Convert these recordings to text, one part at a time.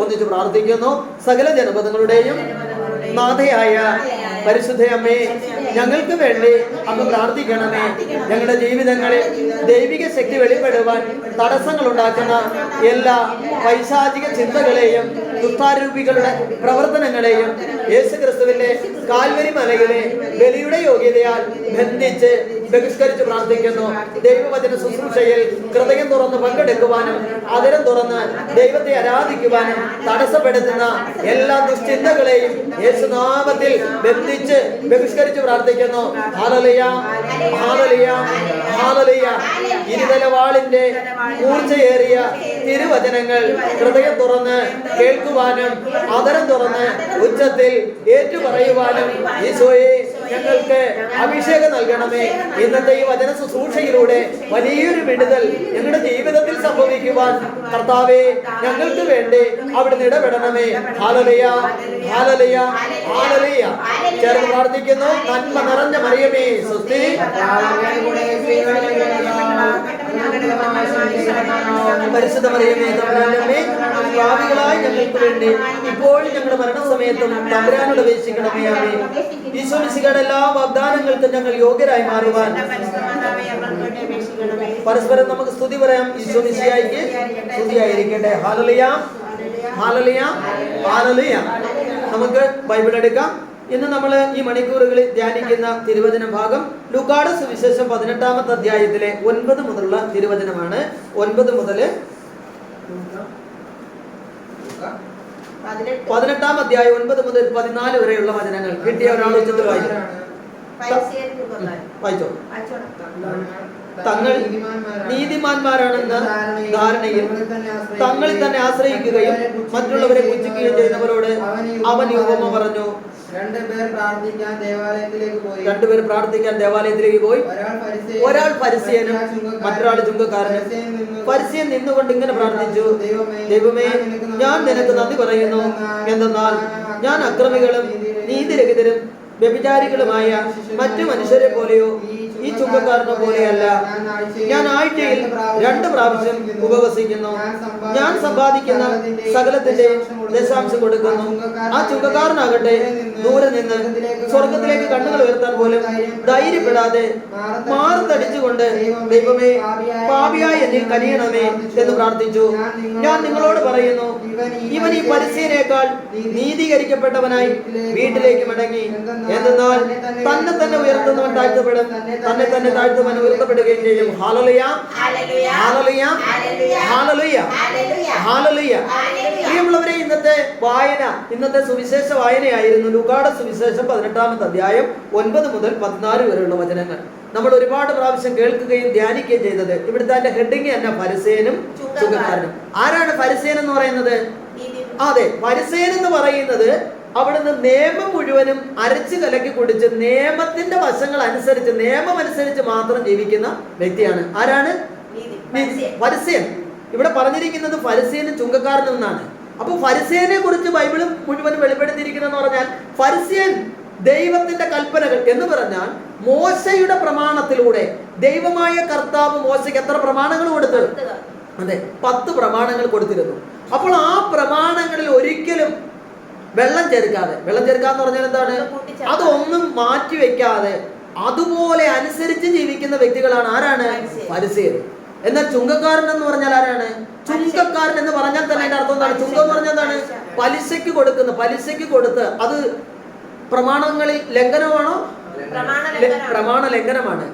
ഒന്നിച്ച് പ്രാർത്ഥിക്കുന്നു. സകല ജനപദങ്ങളുടെയും നാഥയായ പരിശുദ്ധയമ്മേ, ഞങ്ങൾക്ക് വേണ്ടി അങ്ങ് പ്രാർത്ഥിക്കണമേ. ഞങ്ങളുടെ ജീവിതങ്ങളിൽ ദൈവിക ശക്തി വെളിപ്പെടുവാൻ തടസ്സങ്ങൾ ഉണ്ടാക്കുന്ന എല്ലാ പൈശാചിക ചിന്തകളെയും ദുഷ്ടാരൂപികളുടെ പ്രവർത്തനങ്ങളെയും യേശുക്രിസ്തുവിന്റെ കാൽവരി മലയിലെ ബലിയുടെ യോഗ്യതയാൽ ബന്ധിച്ച് ബഹിഷ്കരിച്ച് പ്രാർത്ഥിക്കുന്നു. ദൈവവചന ശുശ്രൂഷയിൽ ഹൃദയം തുറന്ന് പങ്കെടുക്കുവാനും അതിരം തുറന്ന് ദൈവത്തെ ആരാധിക്കുവാനും തടസ്സപ്പെടുത്തുന്ന എല്ലാ ദുശ്ചിന്തകളെയും യേശുനാമത്തിൽ ബന്ധിച്ച് ബഹിഷ്കരിച്ച് പ്രാർത്ഥിക്കുന്നു. ഹല്ലേലൂയ, ഹല്ലേലൂയ, ഹല്ലേലൂയ. ഇരുതലവാളിന്റെ മൂർച്ചയേറിയ തിരുവചനങ്ങൾ ഹൃദയം തുറന്ന് കേൾക്കുവാനും അതരം തുറന്ന് ഉച്ചത്തിൽ ഏറ്റുപറയുവാനും ഈശോയെ ഞങ്ങൾക്ക് അഭിഷേകം നൽകണമേ. ഇന്നത്തെ ഈ വചന ശുശ്രൂഷയിലൂടെ വലിയൊരു വിടുതൽ ഞങ്ങളുടെ ജീവിതത്തിൽ സംഭവിക്കുവാൻ കർത്താവേ ഞങ്ങൾക്ക് വേണ്ടി അവിടുന്ന് ഇടപെടണമേ. ഹല്ലേലൂയ, ഹല്ലേലൂയ, ഹല്ലേലൂയ. ചേർന്ന് പ്രാർത്ഥിക്കുന്നു. നന്മ നിറഞ്ഞ മറിയമേ സ്വസ്തി, പരിശുദ്ധ മറിയമേ തമ്പുരാനമ്മേ, പാപികളായി ഞങ്ങൾക്ക് വേണ്ടി ഇപ്പോഴും ഞങ്ങളുടെ മരണസമയത്തും തമ്പുരാനോട് അപേക്ഷിക്കണമേ. ആമേൻ. ഈശോ മിശിഹായുടെ എല്ലാ വാഗ്ദാനങ്ങൾക്കും ഞങ്ങൾ യോഗ്യരായി മാറുവാൻ പരസ്പരം നമുക്ക് സ്തുതി പറയാം. ഈശോ മിശിഹായ്ക്ക് സ്തുതിയായിരിക്കട്ടെ. ഹല്ലേലൂയ, ഹല്ലേലൂയ, ഹല്ലേലൂയ. നമുക്ക് ബൈബിൾ എടുക്കാം. ഇന്ന് നമ്മൾ ഈ മണിക്കൂറുകളിൽ ധ്യാനിക്കുന്ന തിരുവചന ഭാഗം ലൂക്കായുടെ സുവിശേഷം 18-ാമത്തെ അധ്യായത്തിലെ 9 മുതലുള്ള തിരുവചനമാണ്. 9 മുതൽ 18-ാം അധ്യായം 9 മുതൽ 14 വരെയുള്ള വചനങ്ങൾ കിട്ടിയ ഒരാൾ ഉച്ചത്തിൽ വായിച്ചോ. തങ്ങൾ നീതിമാന്മാരാണെന്ന ധാരണയിൽ തങ്ങളിൽ തന്നെ ആശ്രയിക്കുകയും മറ്റുള്ളവരെ പുച്ഛിക്കുകയും ചെയ്യുന്നവരോട് അവൻ ഈ ഉപമ പറഞ്ഞു. രണ്ടുപേർ പ്രാർത്ഥിക്കാൻ ദേവാലയത്തിലേക്ക് പോയി. ഒരാൾ ഫരിസേയനും മറ്റൊരാൾ ചുങ്കക്കാരനും. ഫരിസേയൻ നിന്നുകൊണ്ട് ഇങ്ങനെ പ്രാർത്ഥിച്ചു: ദൈവമേ, ഞാൻ നിനക്ക് നന്ദി പറയുന്നു, എന്തെന്നാൽ ഞാൻ അക്രമികളും നീതിരഹിതരും വ്യഭിചാരികളുമായ മറ്റു മനുഷ്യരെ പോലെയോ ഈ ചുങ്കക്കാരനെ പോലെയല്ല. ഞാൻ ആഴ്ചയിൽ 2 പ്രാവശ്യം ഉപവസിക്കുന്നു. ഞാൻ സമ്പാദിക്കുന്ന സകലത്തിന്റെ ദശാംശം കൊടുക്കുന്നു. ആ ചുങ്കക്കാരനാകട്ടെ ദൂരെ നിന്ന് സ്വർഗത്തിലേക്ക് കണ്ണുകൾ ഉയർത്താൻ പോലും ധൈര്യപ്പെടാതെ മാർത്തടിച്ചുകൊണ്ട് ദൈവമേ, പാപിയായി എന്നിൽ കനിയണമേ എന്ന് പ്രാർത്ഥിച്ചു. ഞാൻ നിങ്ങളോട് പറയുന്നു, ഇവൻ ഈ ഫരിസേയനേക്കാൾ നീതീകരിക്കപ്പെട്ടവനായി വീട്ടിലേക്ക് മടങ്ങി. എന്തെന്നാൽ തന്നെ തന്നെ ഉയർത്തുന്നവൻ താഴ്ത്തപ്പെടും, തന്നെ തന്നെ താഴ്ത്തുവൻ ഉയർത്തപ്പെടുകയും ചെയ്യും. ഹല്ലേലൂയ, ഹല്ലേലൂയ, ഹല്ലേലൂയ, ഹല്ലേലൂയ. പ്രിയമുള്ളവരെ, ഇന്നത്തെ വായന, ഇന്നത്തെ സുവിശേഷ വായനയായിരുന്നു ലൂക്കായുടെ സുവിശേഷം 18-ാമത്തെ അധ്യായം 9 മുതൽ 14 വരെയുള്ള വചനങ്ങൾ. നമ്മൾ ഒരുപാട് പ്രാവശ്യം കേൾക്കുകയും ധ്യാനിക്കുകയും ചെയ്തത്. ഇവിടുത്തെ അതിന്റെ ഹെഡിങ് തന്നെ ഫരിസേയനും ചുങ്കക്കാരനും. ആരാണ് ഫരിസേയൻ എന്ന് പറയുന്നത്? അതെ, ഫരിസേയൻ എന്ന് പറയുന്നത് അവിടുന്ന് നിയമം മുഴുവനും അരച്ചു കലക്കി കുടിച്ച് നിയമത്തിന്റെ വശങ്ങൾ അനുസരിച്ച്, നിയമം അനുസരിച്ച് മാത്രം ജീവിക്കുന്ന വ്യക്തിയാണ്. ആരാണ്? ഫരിസേയൻ. ഇവിടെ പറഞ്ഞിരിക്കുന്നത് ഫരിസേയനും ചുങ്കക്കാരനും എന്നാണ്. അപ്പൊ ഫരിസേയനെ കുറിച്ച് ബൈബിൾ മുഴുവനും വെളിപ്പെടുത്തിയിരിക്കുന്നതെന്ന് പറഞ്ഞാൽ, ഫരിസേയൻ ദൈവത്തിന്റെ കൽപ്പനകൾ എന്ന് പറഞ്ഞാൽ മോശയുടെ പ്രമാണത്തിലൂടെ ദൈവമായ കർത്താവ് മോശയ്ക്ക് എത്ര പ്രമാണങ്ങൾ കൊടുത്തു? അതെ, 10 പ്രമാണങ്ങൾ കൊടുത്തിരുന്നു. അപ്പോൾ ആ പ്രമാണങ്ങളിൽ ഒരിക്കലും വെള്ളം ചേർക്കാതെ, വെള്ളം ചേർക്കാന്ന് പറഞ്ഞാൽ എന്താണ്? അതൊന്നും മാറ്റി വെക്കാതെ അതുപോലെ അനുസരിച്ച് ജീവിക്കുന്ന വ്യക്തികളാണ് ആരാണ്? ഫരിസേയർ. എന്നാൽ ചുങ്കക്കാരൻ എന്ന് പറഞ്ഞാൽ ആരാണ്? ചുങ്കക്കാരൻ എന്ന് പറഞ്ഞാൽ തന്നെ അതിന്റെ അർത്ഥം എന്താണ്? ചുങ്കം എന്ന് പറഞ്ഞാൽ എന്താണ്? പലിശയ്ക്ക് കൊടുക്കുന്ന, പലിശയ്ക്ക് കൊടുത്ത്. അത് പ്രമാണങ്ങളിൽ ലംഘനമാണോ? പ്രമാണ ലംഘനമാണ്.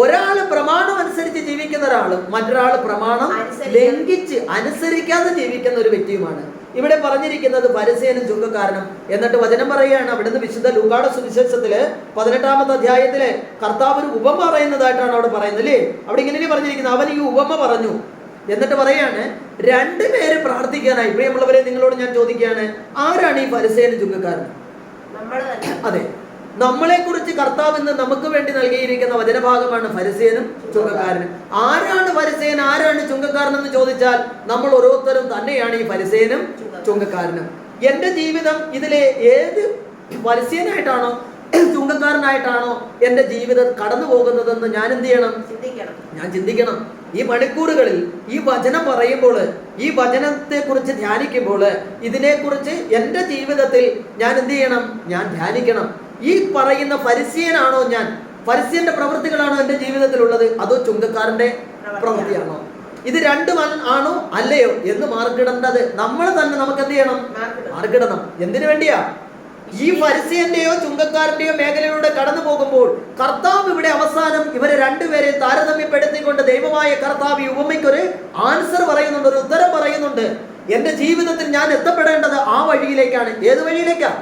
ഒരാള് പ്രമാണം അനുസരിച്ച് ജീവിക്കുന്ന ഒരാളും മറ്റൊരാൾ പ്രമാണം ലംഘിച്ച് അനുസരിക്കാതെ ജീവിക്കുന്ന ഒരു വ്യക്തിയുമാണ് ഇവിടെ പറഞ്ഞിരിക്കുന്നത് ഫരിസേയനും ചുങ്കക്കാരനും. എന്നിട്ട് വചനം പറയുകയാണ്, അവിടുന്ന് വിശുദ്ധ ലൂക്കായുടെ സുവിശേഷത്തില് 18-ാമത്തെ അധ്യായത്തില് കർത്താവ് ഒരു ഉപമ പറയുന്നതായിട്ടാണ് അവിടെ പറയുന്നത്, അല്ലേ? അവിടെ ഇങ്ങനെ പറഞ്ഞിരിക്കുന്നത്, അവൻ ഈ ഉപമ പറഞ്ഞു. എന്നിട്ട് പറയാണ്, 2 പേര് പ്രാർത്ഥിക്കാനായി. പ്രിയമുള്ളവരെ, നിങ്ങളോട് ഞാൻ ചോദിക്കുകയാണ്, ആരാണ് ഈ ഫരിസേയനും ചുങ്കക്കാരനും? അതെ, നമ്മളെ കുറിച്ച് കർത്താവ് ഇന്ന് നമുക്ക് വേണ്ടി നൽകിയിരിക്കുന്ന വചനഭാഗമാണ് ഫരിസേയനും ചുങ്കക്കാരനും. ആരാണ് ഫരിസേയൻ, ആരാണ് ചുങ്കക്കാരൻ എന്ന് ചോദിച്ചാൽ നമ്മൾ ഓരോരുത്തരും തന്നെയാണ് ഈ ഫരിസേയനും ചുങ്കക്കാരനും. എന്റെ ജീവിതം ഇതിലെ ഏത് ഫരിസേയനായിട്ടാണോ ചുങ്കക്കാരനായിട്ടാണോ എൻ്റെ ജീവിതം കടന്നു പോകുന്നതെന്ന് ഞാൻ എന്ത് ചെയ്യണം? ഞാൻ ചിന്തിക്കണം. ഈ മണിക്കൂറുകളിൽ ഈ വചനം പറയുമ്പോൾ, ഈ വചനത്തെ കുറിച്ച് ധ്യാനിക്കുമ്പോൾ, ഇതിനെക്കുറിച്ച് എൻ്റെ ജീവിതത്തിൽ ഞാൻ എന്ത് ചെയ്യണം? ഞാൻ ധ്യാനിക്കണം. ഈ പറയുന്ന ഫരിസീയനാണോ ഞാൻ? ഫരിസീയന്റെ പ്രവൃത്തികളാണോ എൻ്റെ ജീവിതത്തിലുള്ളത്, അതോ ചുങ്കക്കാരന്റെ പ്രവൃത്തിയാണോ? ഇത് രണ്ടും ആണോ അല്ലയോ എന്ന് മാർക്കിടേണ്ടത് നമ്മൾ തന്നെ. നമുക്ക് എന്ത് ചെയ്യണം? മാർക്കിടണം. എന്തിനു വേണ്ടിയാ? ഈ ഫരിസീയന്റെയോ ചുങ്കക്കാരന്റെയോ മേഖലയിലൂടെ കടന്നു പോകുമ്പോൾ കർത്താവ് ഇവിടെ അവസാനം ഇവരെ രണ്ടുപേരെയും താരതമ്യപ്പെടുത്തിക്കൊണ്ട് ദൈവമായ കർത്താവ് ഈ ഉപമയ്ക്കൊരു ആൻസർ പറയുന്നുണ്ട്, ഒരു ഉത്തരം പറയുന്നുണ്ട്. എന്റെ ജീവിതത്തിൽ ഞാൻ എത്തപ്പെടേണ്ടത് ആ വഴിയിലേക്കാണ്. ഏത് വഴിയിലേക്കാ?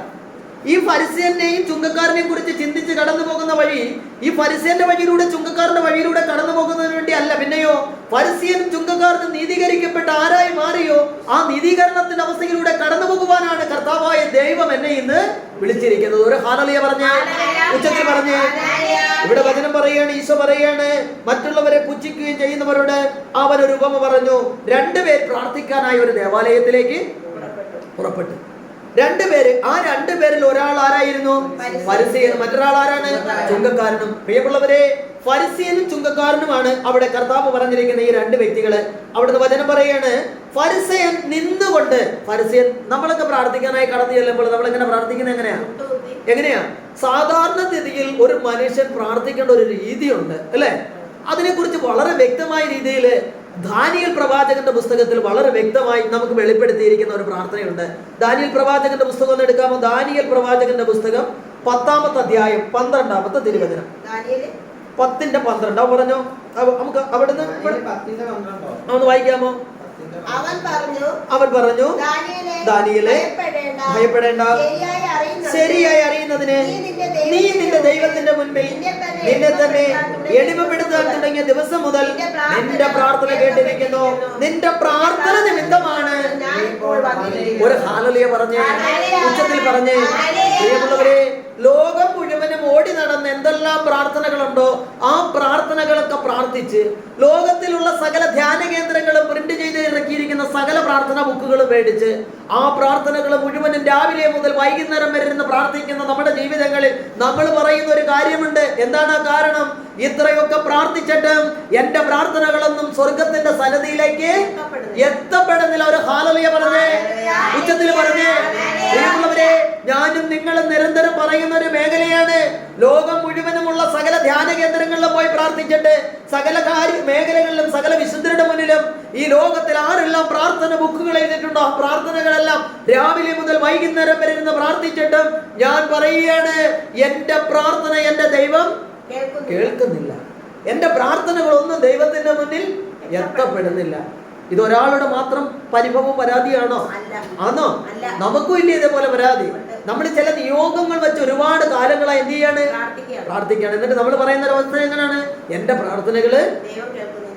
ഈ ഫരിസീയനെയും ചുങ്കക്കാരനെയും കുറിച്ച് ചിന്തിച്ച് കടന്നു പോകുന്ന വഴി ഈ ഫരിസീയന്റെ വഴിയിലൂടെ ചുങ്കക്കാരന്റെ വഴിയിലൂടെ കടന്നു പോകുന്നതിന് വേണ്ടി അല്ല. പിന്നെയോ ഫരിസീയനും ചുങ്കക്കാരനും നീതീകരിക്കപ്പെട്ട ആരായി മാറിയോ ആ നീതീകരണത്തിന്റെ അവസ്ഥയിലൂടെ കടന്നു പോകുവാനാണ് കർത്താവായ ദൈവം എന്നെ ഇന്ന് വിളിച്ചിരിക്കുന്നത്. ഒരു ഹല്ലേലൂയ പറഞ്ഞേ, ഉച്ചത്തിൽ പറഞ്ഞേ. ഇവിടെ വചനം പറയാണ്, ഈശോ പറയാണ്, മറ്റുള്ളവരെ പുച്ഛിക്കുകയും ചെയ്യുന്നവരോട് അവൻ ഒരു ഉപമ പറഞ്ഞു. രണ്ടുപേർ പ്രാർത്ഥിക്കാനായി ഒരു ദേവാലയത്തിലേക്ക് പുറപ്പെട്ടു. രണ്ടുപേര്. ആ രണ്ടുപേരിൽ ഒരാൾ ആരായിരുന്നു? ഫരിസീയനും. മറ്റൊരാൾ ആരാണ്? ചുങ്കക്കാരനും. പ്രിയമുള്ളവരെ, ഫരിസീയനും ചുങ്കക്കാരനുമാണ് അവിടെ കർത്താവ് പറഞ്ഞിരിക്കുന്ന ഈ രണ്ട് വ്യക്തികള്. അവിടുന്ന് വചനം പറയാണ്, ഫരിസയൻ നിന്നുകൊണ്ട്. ഫരിസയൻ, നമ്മളൊക്കെ പ്രാർത്ഥിക്കാനായി കടന്നു ചെല്ലുമ്പോൾ നമ്മൾ എങ്ങനെ പ്രാർത്ഥിക്കുന്നത്? എങ്ങനെയാ? സാധാരണ സ്ഥിതിയിൽ ഒരു മനുഷ്യൻ പ്രാർത്ഥിക്കേണ്ട ഒരു രീതിയുണ്ട്, അല്ലെ? അതിനെക്കുറിച്ച് വളരെ വ്യക്തമായ രീതിയിൽ ദാനിയേൽ പ്രവാചകന്റെ പുസ്തകത്തിൽ വളരെ വ്യക്തമായി നമുക്ക് വെളിപ്പെടുത്തിയിരിക്കുന്ന ഒരു പ്രാർത്ഥനയുണ്ട്. ദാനിയേൽ പ്രവാചകന്റെ പുസ്തകം ഒന്ന് എടുക്കാമോ? ദാനിയേൽ പ്രവാചകന്റെ പുസ്തകം 10-ാമത്തെ അധ്യായം 12-ാമത്തെ തിരുവചനം. 10:12 പറഞ്ഞോ. നമുക്ക് അവിടുന്ന് ഒന്ന് വായിക്കാമോ? അവൻ പറഞ്ഞു, ദാനിയേലേ, ഭയപ്പെടേണ്ട. ശരിയായി അറിയുന്നതിന് നീ നിന്റെ ദൈവത്തിന്റെ മുൻപിൽ നിന്നെ തന്നെ എളിമപ്പെടുത്താൻ തുടങ്ങിയ ദിവസം മുതൽ നിന്റെ പ്രാർത്ഥന കേട്ടിരിക്കുന്നു. നിന്റെ പ്രാർത്ഥന നിമിത്തമാണ്. ഒരു ഹല്ലേലൂയ പറഞ്ഞേ, ഉച്ചത്തിൽ പറഞ്ഞേ. പ്രിയമുള്ളവരെ, ലോകം മുഴുവനും ഓടി നടന്ന് എന്തെല്ലാം പ്രാർത്ഥനകളുണ്ടോ ആ പ്രാർത്ഥനകളൊക്കെ പ്രാർത്ഥിച്ച് ലോകത്തിലുള്ള സകല ധ്യാന കേന്ദ്രങ്ങളും പ്രിന്റ് ചെയ്ത് ഇറക്കിയിരിക്കുന്ന സകല പ്രാർത്ഥനാ ബുക്കുകളും മേടിച്ച് ആ പ്രാർത്ഥനകൾ മുഴുവനും രാവിലെ മുതൽ വൈകുന്നേരം വരെ ഇരുന്ന് പ്രാർത്ഥിക്കുന്ന നമ്മുടെ ജീവിതങ്ങളിൽ നമ്മൾ പറയുന്ന ഒരു കാര്യമുണ്ട്. എന്താണ് ആ കാരണം? ഇത്രയൊക്കെ പ്രാർത്ഥിച്ചിട്ടും എന്റെ പ്രാർത്ഥനകളൊന്നും സ്വർഗത്തിന്റെ സന്നിധിയിലേക്ക് എത്തപ്പെടുന്നില്ല. ഒരു ഹല്ലേലൂയ പറഞ്ഞേ, ഉച്ചത്തിൽ പറഞ്ഞേ. പ്രിയമുള്ളവരെ, ഞാനും നിങ്ങളും നിരന്തരം പറയുന്ന ഒരു മേഖലയാണ്. ലോകം മുഴുവനുമുള്ള സകല ധ്യാന കേന്ദ്രങ്ങളിലും പോയി പ്രാർത്ഥിച്ചിട്ട് സകല മേഖലകളിലും സകല വിശുദ്ധരുടെ മുന്നിലും ഈ ലോകത്തിൽ ആരെല്ലാം പ്രാർത്ഥന ബുക്കുകൾ എഴുതിയിട്ടുണ്ടോ ആ പ്രാർത്ഥനകളെല്ലാം രാവിലെ മുതൽ വൈകുന്നേരം വരെ ഇരുന്ന് പ്രാർത്ഥിച്ചിട്ടും ഞാൻ പറയുകയാണ്, എന്റെ പ്രാർത്ഥന എന്റെ ദൈവം കേൾക്കുന്നില്ല. എന്റെ പ്രാർത്ഥനകളൊന്നും ദൈവത്തിന്റെ മുന്നിൽ എത്തപ്പെടുന്നില്ല. ഇതൊരാളുടെ മാത്രം പരിഭവവും പരാതിയാണോ? ആണോ? നമുക്കും ഇല്ലേ ഇതേപോലെ പരാതി? നമ്മൾ ചില നിയോഗങ്ങൾ വെച്ച് ഒരുപാട് കാലങ്ങളായി എന്ത് ചെയ്യാണ്? പ്രാർത്ഥിക്കുകയാണ്. എന്നിട്ട് നമ്മൾ പറയുന്ന ഒരു അവസ്ഥ എങ്ങനെയാണ്? എന്റെ പ്രാർത്ഥനകള്.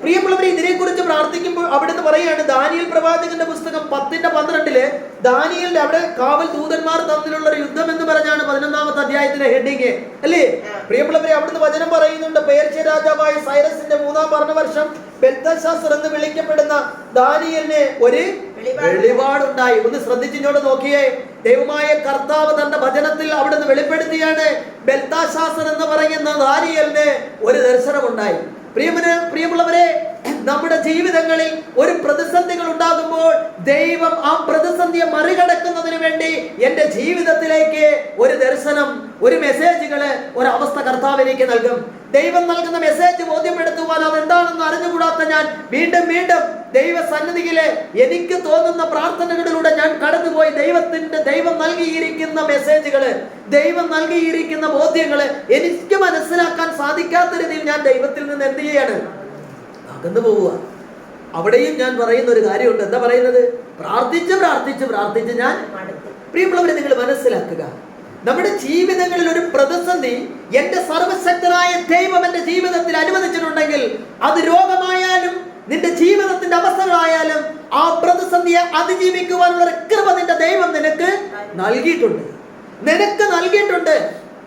പ്രിയമുള്ളവരെ, ഇതിനെക്കുറിച്ച് പ്രാർത്ഥിക്കുമ്പോൾ അവിടുന്ന് പറയാണ്, ദാനിയേൽ പ്രവാചകന്റെ പുസ്തകം 10:12 ദാനിയേലിന്റെ അവിടെ കാവൽ ദൂതന്മാർ തമ്മിലുള്ള ഒരു യുദ്ധം എന്ന് പറഞ്ഞാണ് 11-ാമത്തെ അധ്യായത്തിന്റെ ഹെഡിങ്, അല്ലേ? പ്രിയമുള്ളവരെ, അവിടുന്ന് വചനം പറയുന്നുണ്ട്, പേർഷ്യ രാജാവായ സൈറസിന്റെ 3-ാം ഭരണവർഷം ബെൽതശാസർ എന്ന് വിളിക്കപ്പെടുന്ന ദാനിയേലിന് ഒരു വെളിപാടുണ്ടായി. ഒന്ന് ശ്രദ്ധിച്ചിങ്ങോട്ട് നോക്കിയേ. ദൈവമായ കർത്താവ് തന്റെ വചനത്തിൽ അവിടുന്ന് വെളിപ്പെടുത്തിയാണ്, ബെൽതശാസർ എന്ന് പറയുന്ന ദാനിയേലിന് ഒരു ദർശനമുണ്ടായി. പ്രിയമുള്ളവരെ, നമ്മുടെ ജീവിതങ്ങളിൽ ഒരു പ്രതിസന്ധികൾ ഉണ്ടാകുമ്പോൾ ദൈവം ആ പ്രതിസന്ധിയെ മറികടക്കുന്നതിന് വേണ്ടി എന്റെ ജീവിതത്തിലേക്ക് ഒരു ദർശനം, ഒരു മെസ്സേജുകള്, ഒരവസ്ഥ കർത്താവ് എനിക്ക് നൽകും. ദൈവം നൽകുന്ന മെസ്സേജ് ബോധ്യപ്പെടുത്തുവാൻ അതെന്താണെന്ന് അറിഞ്ഞുകൂടാത്ത ഞാൻ വീണ്ടും വീണ്ടും ദൈവ സന്നിധിയിലെ എനിക്ക് തോന്നുന്ന പ്രാർത്ഥനകളിലൂടെ ഞാൻ കടന്നുപോയി ദൈവം നൽകിയിരിക്കുന്ന മെസ്സേജുകള്, ദൈവം നൽകിയിരിക്കുന്ന ബോധ്യങ്ങള് എനിക്ക് മനസ്സിലാക്കാൻ സാധിക്കാത്ത രീതിയിൽ ഞാൻ ദൈവത്തിൽ നിന്ന് എന്ത് ചെയ്യാണ്? അകന്നു പോവുക. അവിടെയും ഞാൻ പറയുന്ന ഒരു കാര്യമുണ്ട്. എന്താ പറയുന്നത്? പ്രാർത്ഥിച്ച് ഞാൻ. പ്രിയമുള്ളവരെ, നിങ്ങൾ മനസ്സിലാക്കുക, നമ്മുടെ ജീവിതങ്ങളിൽ ഒരു പ്രതിസന്ധി എന്റെ സർവശക്തനായ ദൈവം എന്റെ ജീവിതത്തിൽ അനുവദിച്ചിട്ടുണ്ടെങ്കിൽ, അത് രോഗമായാലും നിന്റെ ജീവിതത്തിന്റെ അവസ്ഥകളായാലും ആ പ്രതിസന്ധിയെ അതിജീവിക്കുവാനുള്ള കൃപ നിന്റെ ദൈവം നിനക്ക് നൽകിയിട്ടുണ്ട്.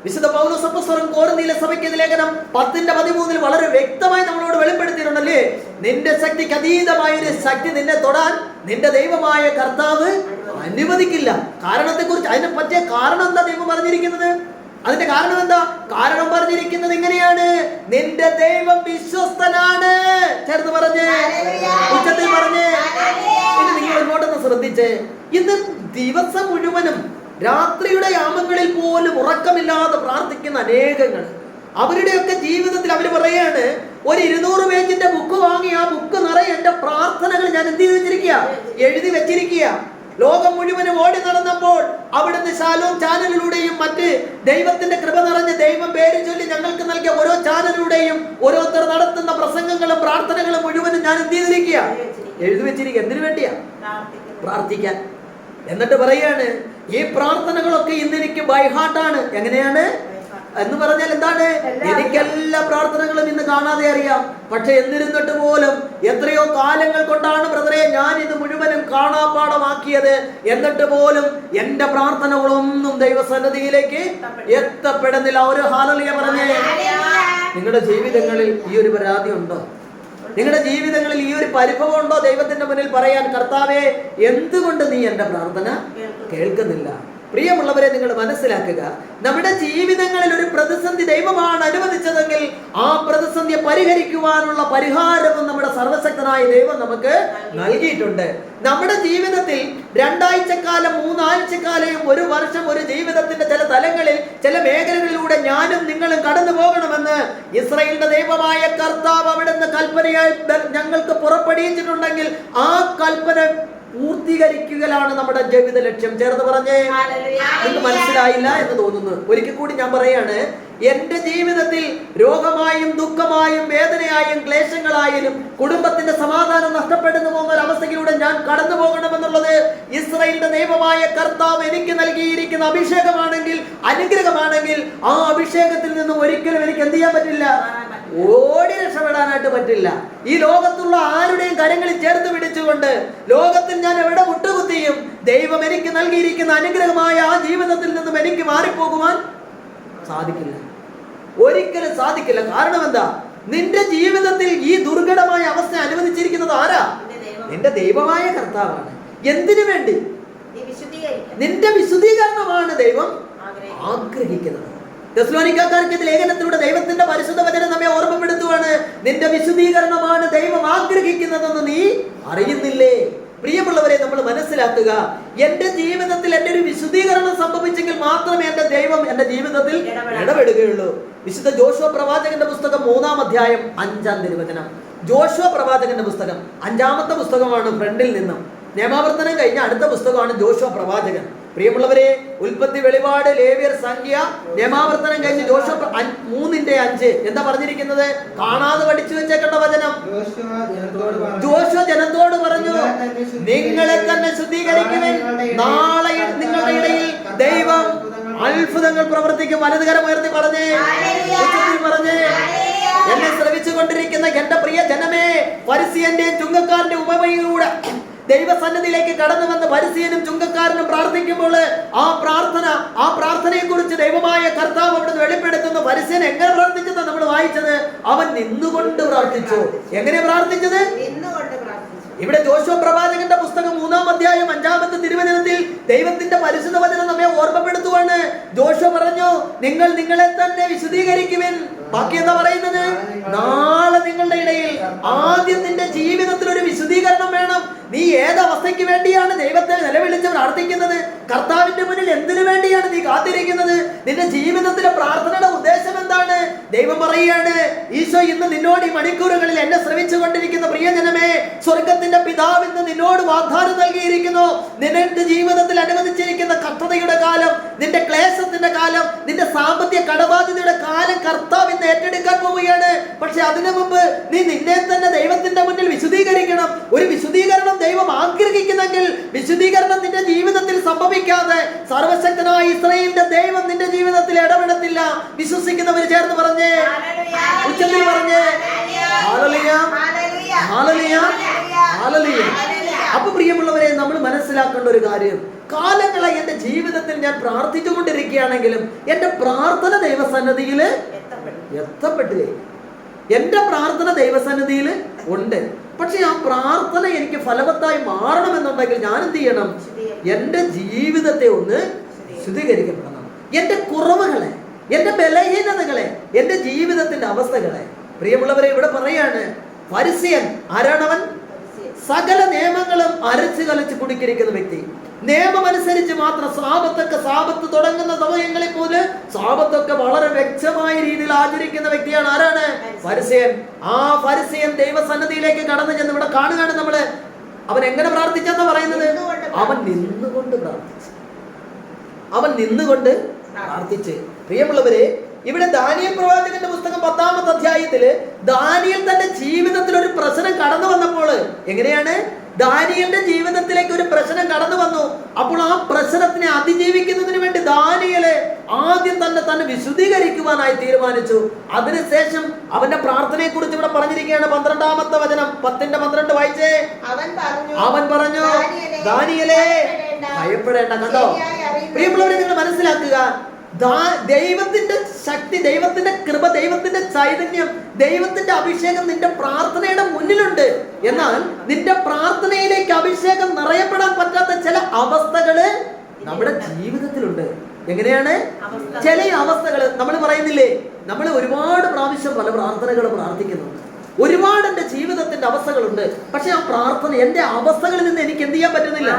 വിശുദ്ധ പൗലോസ് അപ്പോസ്തലൻ കൊരിന്ത്യയിലെ സഭയ്ക്ക് ലേഖനം 10:13 വളരെ വ്യക്തമായി നമ്മളോട് വെളിപ്പെടുത്തിയിട്ടുണ്ടല്ലേ, നിന്റെ ശക്തിക്ക് അതീതമായ ഒരു ശക്തി നിന്നെ തൊടാൻ നിന്റെ ദൈവമായ കർത്താവ് അനുവദിക്കില്ല. കാരണത്തെക്കുറിച്ച്, അതിനെ പറ്റിയ കാരണം എന്താ ദൈവം പറഞ്ഞിരിക്കുന്നത്? അതിന്റെ കാരണം എന്താ? കാരണം പറഞ്ഞിരിക്കുന്നത് ഇങ്ങനെയാണ്, നിന്റെ ദൈവം വിശ്വസ്തനാണ്. ചേർന്ന് പറഞ്ഞേ, ഉച്ചത്തിൽ പറഞ്ഞേ. ഇനി നിങ്ങൾ ഇങ്ങോട്ടൊന്ന് ശ്രദ്ധിച്ചേ. ഇന്ന് ദിവസം മുഴുവനും രാത്രിയുടെ യാമങ്ങളിൽ പോലും ഉറക്കമില്ലാതെ പ്രാർത്ഥിക്കുന്ന അനേകങ്ങൾ, അവരുടെയൊക്കെ ജീവിതത്തിൽ അവർ പറയാണ്, ഒരു 200 പേജിന്റെ ബുക്ക് വാങ്ങി ആ ബുക്ക് നിറയെ എന്റെ പ്രാർത്ഥനകൾ ഞാൻ എന്ത് ചെയ്ത് വെച്ചിരിക്കുക, എഴുതി വെച്ചിരിക്കുക. ലോകം മുഴുവനും ഓടി നടന്നപ്പോൾ അവിടുന്ന് ശാലോം ചാനലിലൂടെയും മറ്റ് ദൈവത്തിന്റെ കൃപ നിറഞ്ഞ ദൈവം പേര് ചൊല്ലി ഞങ്ങൾക്ക് നൽകിയ ഓരോ ചാനലിലൂടെയും ഓരോരുത്തർ നടത്തുന്ന പ്രസംഗങ്ങളും പ്രാർത്ഥനകളും മുഴുവനും ഞാൻ എന്ത് ചെയ്തിരിക്കുക, എഴുതി വെച്ചിരിക്കുക. എന്തിനു വേണ്ടിയാ? പ്രാർത്ഥിക്കാൻ. എന്നിട്ട് പറയാണ്, ഈ പ്രാർത്ഥനകളൊക്കെ ഇന്ന് എനിക്ക് ബൈഹാർട്ടാണ്. എങ്ങനെയാണ് എന്ന് പറഞ്ഞാൽ എന്താണ്? എനിക്കെല്ലാ പ്രാർത്ഥനകളും ഇന്ന് കാണാതെ അറിയാം. പക്ഷെ എന്നിരുന്നിട്ട് പോലും എത്രയോ കാലങ്ങൾ കൊണ്ടാണ് ബ്രദറെ ഞാൻ ഇത് മുഴുവനും കാണാപ്പാടമാക്കിയത്. എന്നിട്ട് പോലും എന്റെ പ്രാർത്ഥനകളൊന്നും ദൈവസന്നിധിയിലേക്ക് എത്തപ്പെടുന്നില്ല. ഒരു ഹല്ലേലൂയ പറഞ്ഞേ. നിങ്ങളുടെ ജീവിതങ്ങളിൽ ഈ ഒരു പരാതി ഉണ്ടോ? നിങ്ങളുടെ ജീവിതങ്ങളിൽ ഈ ഒരു പരിഭവം ഉണ്ടോ? ദൈവത്തിന്റെ മുന്നിൽ പറയാൻ, കർത്താവേ, എന്തുകൊണ്ട് നീ എന്റെ പ്രാർത്ഥന കേൾക്കുന്നില്ല? പ്രിയമുള്ളവരെ, നിങ്ങൾ മനസ്സിലാക്കുക, നമ്മുടെ ജീവിതങ്ങളിൽ ഒരു പ്രതിസന്ധി ദൈവമാണ് അനുവദിച്ചതെങ്കിൽ ആ പ്രതിസന്ധിയെ പരിഹരിക്കുവാനുള്ള പരിഹാരവും നമ്മുടെ സർവശക്തനായ ദൈവം നമുക്ക് നൽകിയിട്ടുണ്ട്. നമ്മുടെ ജീവിതത്തിൽ 2 ആഴ്ചക്കാലം 3 ആഴ്ചക്കാലം ഒരു വർഷം ഒരു ജീവിതത്തിന്റെ ചില തലങ്ങളിൽ ചില മേഖലകളിലൂടെ ഞാനും നിങ്ങളും കടന്നു പോകണമെന്ന് ഇസ്രായേലിന്റെ ദൈവമായ കർത്താവ് അവിടുന്ന് കൽപ്പനയായി ഞങ്ങൾക്ക് പുറപ്പെടുവിച്ചിട്ടുണ്ടെങ്കിൽ ആ കൽപ്പന പൂർത്തീകരിക്കുകയാണ് നമ്മുടെ ജീവിത ലക്ഷ്യം. ചേർന്ന് പറഞ്ഞേ. നിങ്ങൾക്ക് മനസ്സിലായില്ല എന്ന് തോന്നുന്നു. ഒരിക്കൽ കൂടി ഞാൻ പറയാണ്, എന്റെ ജീവിതത്തിൽ രോഗമായും ദുഃഖമായും വേദനയായും ക്ലേശങ്ങളായാലും കുടുംബത്തിന്റെ സമാധാനം നഷ്ടപ്പെടുന്നു പോകുന്ന ഒരു അവസ്ഥയിലൂടെ ഞാൻ കടന്നു പോകണമെന്നുള്ളത് ഇസ്രായേലിന്റെ ദൈവമായ കർത്താവ് എനിക്ക് നൽകിയിരിക്കുന്ന അഭിഷേകമാണെങ്കിൽ, അനുഗ്രഹമാണെങ്കിൽ, ആ അഭിഷേകത്തിൽ നിന്നും ഒരിക്കലും എനിക്ക് എന്ത് ചെയ്യാൻ പറ്റില്ല, ഓടി രക്ഷപ്പെടാനായിട്ട് പറ്റില്ല. ഈ ലോകത്തുള്ള ആരുടെയും കരങ്ങളിൽ ചേർത്ത് പിടിച്ചുകൊണ്ട് ലോകത്തിൽ ഞാൻ എവിടെ മുട്ടുകുത്തിയും ദൈവം എനിക്ക് നൽകിയിരിക്കുന്ന അനുഗ്രഹമായ ആ ജീവിതത്തിൽ നിന്നും എനിക്ക് മാറിപ്പോകുവാൻ സാധിക്കില്ല, ഒരിക്കലും സാധിക്കില്ല. കാരണം എന്താ? നിന്റെ ജീവിതത്തിൽ ഈ ദുർഘടമായ അവസ്ഥ അനുവദിച്ചിരിക്കുന്നത് ആരാ? നിന്റെ ദൈവമായ കർത്താവാണ്. എന്തിനു വേണ്ടി? നിന്റെ വിശുദ്ധീകരണമാണ് ദൈവം ആഗ്രഹിക്കുന്നത്. തെസ്സലോനിക്കക്കാർക്ക് ലേഖനത്തിലൂടെ ദൈവത്തിന്റെ പരിശുദ്ധ വചനം നമ്മെ ഓർമ്മപ്പെടുത്തുവാണ്, നിന്റെ വിശുദ്ധീകരണമാണ് ദൈവം ആഗ്രഹിക്കുന്നതെന്ന് നീ അറിയുന്നില്ലേ? പ്രിയമുള്ളവരെ, നമ്മൾ മനസ്സിലാക്കുക, എന്റെ ജീവിതത്തിൽ എന്റെ ഒരു വിശുദ്ധീകരണം സംഭവിച്ചെങ്കിൽ മാത്രമേ എന്റെ ദൈവം എന്റെ ജീവിതത്തിൽ ഇടപെടുകയുള്ളൂ. വിശുദ്ധ ജോഷുവ പ്രവാചകന്റെ പുസ്തകം 3-ാം അധ്യായം 5-ാം തിരുവചനം. ജോഷുവ പ്രവാചകന്റെ പുസ്തകം 5-ാമത്തെ പുസ്തകമാണ് ഫ്രണ്ടിൽ നിന്നും. നിയമാവർത്തനം കഴിഞ്ഞ അടുത്ത പുസ്തകമാണ് ജോഷുവ പ്രവാചകൻ. പ്രിയമുള്ളവരെ, ഉൽപ്പത്തി, വെളിപാട്, ലേവ്യർ, സംഖ്യ, നിയമാവർത്തനം കഴിഞ്ഞ് ജോഷുവ 3:5 എന്താ പറഞ്ഞിരിക്കുന്നത്? കാണാതെ പഠിച്ചു വെച്ചേക്കേണ്ട വചനം. ജോഷുവ ജനത്തോട് പറഞ്ഞു, നിങ്ങളെ തന്നെ ശുദ്ധീകരിക്കുവിൻ, നാളെ നിങ്ങളുടെ ഇടയിൽ ദൈവം അത്ഭുതങ്ങൾ പ്രവർത്തിക്കും. വലതുകരം ഉയർത്തി പറഞ്ഞേ, പറഞ്ഞേ. എന്നെ ശ്രമിച്ചു കൊണ്ടിരിക്കുന്ന എന്റെ പ്രിയ ജനമേ, ഫരിസീയന്റെയും ചുങ്കക്കാരന്റെ ഉപമയിലൂടെ ദൈവസന്നിധിയിലേക്ക് കടന്നു വന്ന് ഫരിസീയനും ചുങ്കക്കാരനും പ്രാർത്ഥിക്കുമ്പോൾ ആ പ്രാർത്ഥനയെ കുറിച്ച് ദൈവമായ കർത്താവ് അവിടുന്ന് വെളിപ്പെടുത്തുന്നു. ഫരിസീയൻ എങ്ങനെ പ്രാർത്ഥിച്ചത് നമ്മൾ വായിച്ചത്? അവൻ നിന്നുകൊണ്ട് പ്രാർത്ഥിച്ചു. എങ്ങനെ പ്രാർത്ഥിച്ചത്? ഇവിടെ ജോഷുവ പ്രവാചകന്റെ പുസ്തകം 3-ാം അധ്യായം 5-ാമത്തെ തിരുവചനത്തിൽ ദൈവത്തിന്റെ പരിശുദ്ധ വചനം നമ്മെ ഓർമ്മപ്പെടുത്തുവാണ്. ജോഷുവ പറഞ്ഞു, നിങ്ങൾ നിങ്ങളെ തന്നെ വിശുദ്ധീകരിക്കുവിൻ. ബാക്കി എന്താ പറയുന്നത്? നാളെ നിങ്ങളുടെ ഇടയിൽ ആദ്യം നിന്റെ ജീവിതത്തിൽ ഒരു വിശുദ്ധീകരണം വേണം. നീ ഏതവസ്ഥയ്ക്ക് വേണ്ടിയാണ് ദൈവത്തെ നിലവിളിച്ച് പ്രാർത്ഥിക്കുന്നത്? കർത്താവിന്റെ മുന്നിൽ എന്തിനു വേണ്ടിയാണ് നീ കാത്തിരിക്കുന്നത്? നിന്റെ ജീവിതത്തിലെ പ്രാർത്ഥനയുടെ ഉദ്ദേശം എന്താണ്? ദൈവം പറയുകയാണ്, ഈശോ ഇന്ന് നിന്നോട് ഈ മണിക്കൂറുകളിൽ എന്നെ ശ്രമിച്ചു കൊണ്ടിരിക്കുന്ന പ്രിയജനമേ, സ്വർഗത്തിന്റെ പിതാവ് ഇന്ന് നിന്നോട് വാഗ്ദാനം നൽകിയിരിക്കുന്നു. നിന്റെ ജീവിതത്തിൽ അനുവദിച്ചിരിക്കുന്ന കഷ്ടതയുടെ കാലം, നിന്റെ ക്ലേശത്തിന്റെ കാലം, നിന്റെ സാമ്പത്തിക കടബാധ്യതയുടെ കാലം കർത്താവ് ഇന്ന് ഏറ്റെടുക്കാൻ പോവുകയാണ്. പക്ഷെ അതിനു മുമ്പ് നീ നിന്നെ തന്നെ ദൈവത്തിന്റെ മുന്നിൽ വിശുദ്ധീകരിക്കണം. ഒരു വിശുദ്ധീകരണം ദൈവം ആഗ്രഹിക്കുന്നെങ്കിൽ വിശുദ്ധീകരണം നിന്റെ ജീവിതത്തിൽ സംഭവിക്കാതെ സർവശക്തനായ ഇസ്രായേലിന്റെ ദൈവം നിന്റെ ജീവിതത്തിൽ ഇടപെടത്തില്ല. വിശ്വസിക്കുന്നവർ ചേർന്ന് പറഞ്ഞേ, ഉച്ചത്തിൽ പറഞ്ഞേ, ഹല്ലേലൂയ, ഹല്ലേലൂയ, ഹല്ലേലൂയ. അപ്പൊ പ്രിയമുള്ളവരെ, നമ്മൾ മനസ്സിലാക്കേണ്ട ഒരു കാര്യം, കാലങ്ങളായി എന്റെ ജീവിതത്തിൽ ഞാൻ പ്രാർത്ഥിച്ചുകൊണ്ടിരിക്കുകയാണെങ്കിലും എന്റെ പ്രാർത്ഥന ദൈവസന്നിധിയിൽ എത്തപ്പെട്ടേ. എന്റെ പ്രാർത്ഥന ദൈവസന്നിധിയിൽ ഉണ്ട്. പക്ഷെ ആ പ്രാർത്ഥന എനിക്ക് ഫലവത്തായി മാറണമെന്നുണ്ടെങ്കിൽ ഞാൻ എന്ത് ചെയ്യണം? എന്റെ ജീവിതത്തെ ഒന്ന് ശുദ്ധീകരിക്കപ്പെടണം. എന്റെ കുറവുകളെ, എന്റെ ബലഹീനതകളെ, എന്റെ ജീവിതത്തിന്റെ അവസ്ഥകളെ. പ്രിയമുള്ളവരെ, ഇവിടെ പറയാണ് ഫരിസയൻ. ആരാണവൻ? സകല നിയമങ്ങളും അരച്ചു കലച്ച് കുടിക്കിരിക്കുന്ന വ്യക്തി. നിയമം അനുസരിച്ച് മാത്രം സാപത്ത് തുടങ്ങുന്ന സമയങ്ങളിൽ പോലും സാപത്തൊക്കെ വളരെ വ്യക്തമായ രീതിയിൽ ആചരിക്കുന്ന വ്യക്തിയാണ്. ആരാണ്? ഫരിസയൻ. ആ ഫരിസയൻ ദൈവസന്നിധിയിലേക്ക് കടന്നു ചെന്ന് ഇവിടെ കാണുകയാണ് നമ്മള്. അവൻ എങ്ങനെ പ്രാർത്ഥിച്ചെന്നാ പറയുന്നത്? അവൻ നിന്നുകൊണ്ട് പ്രാർത്ഥിച്ചു. അവൻ നിന്നുകൊണ്ട് പ്രാർത്ഥിച്ച്. പ്രിയമുള്ളവരെ, ഇവിടെ ദാനിയേൽ പ്രവാചകന്റെ പുസ്തകം 10-ാമത്തെ അധ്യായത്തില് ദാനിയേൽ തന്റെ ജീവിതത്തിൽ ഒരു പ്രശ്നം കടന്നു വന്നപ്പോൾ, എങ്ങനെയാണ് ദാനിയേലിന്റെ ജീവിതത്തിലേക്ക് ഒരു പ്രശ്നം കടന്നു വന്നു. അപ്പോൾ ആ പ്രശ്നത്തിനെ അതിജീവിക്കുന്നതിന് വേണ്ടി ദാനിയേല് ആദ്യം തന്നെ വിശുദ്ധീകരിക്കുവാനായി തീരുമാനിച്ചു. അതിനുശേഷം അവന്റെ പ്രാർത്ഥനയെ കുറിച്ച് ഇവിടെ പറഞ്ഞിരിക്കുകയാണ്. 12-ാമത്തെ വചനം, 10:12 വായിച്ചേ. അവൻ പറഞ്ഞു, ദാനിയേലേ ഭയപ്പെടേണ്ട. കണ്ടോ പ്രിയമുള്ളവരെ, നിങ്ങൾ മനസ്സിലാക്കുക, ദൈവത്തിന്റെ ശക്തി, ദൈവത്തിന്റെ കൃപ, ദൈവത്തിന്റെ ചൈതന്യം, ദൈവത്തിന്റെ അഭിഷേകം നിന്റെ പ്രാർത്ഥനയുടെ മുന്നിലുണ്ട്. എന്നാൽ നിന്റെ പ്രാർത്ഥനയിലേക്ക് അഭിഷേകം നിറയപ്പെടാൻ പറ്റാത്ത ചില അവസ്ഥകള് നമ്മുടെ ജീവിതത്തിലുണ്ട്. എങ്ങനെയാണ്? ചില അവസ്ഥകള് നമ്മൾ പറയുന്നില്ലേ, നമ്മൾ ഒരുപാട് പ്രാവശ്യം പല പ്രാർത്ഥനകൾ പ്രാർത്ഥിക്കുന്നുണ്ട്. ഒരുപാട് എന്റെ ജീവിതത്തിന്റെ അവസ്ഥകളുണ്ട്. പക്ഷെ ആ പ്രാർത്ഥന, എന്റെ അവസ്ഥകളിൽ നിന്ന് എനിക്ക് എന്ത് ചെയ്യാൻ പറ്റുന്നില്ല.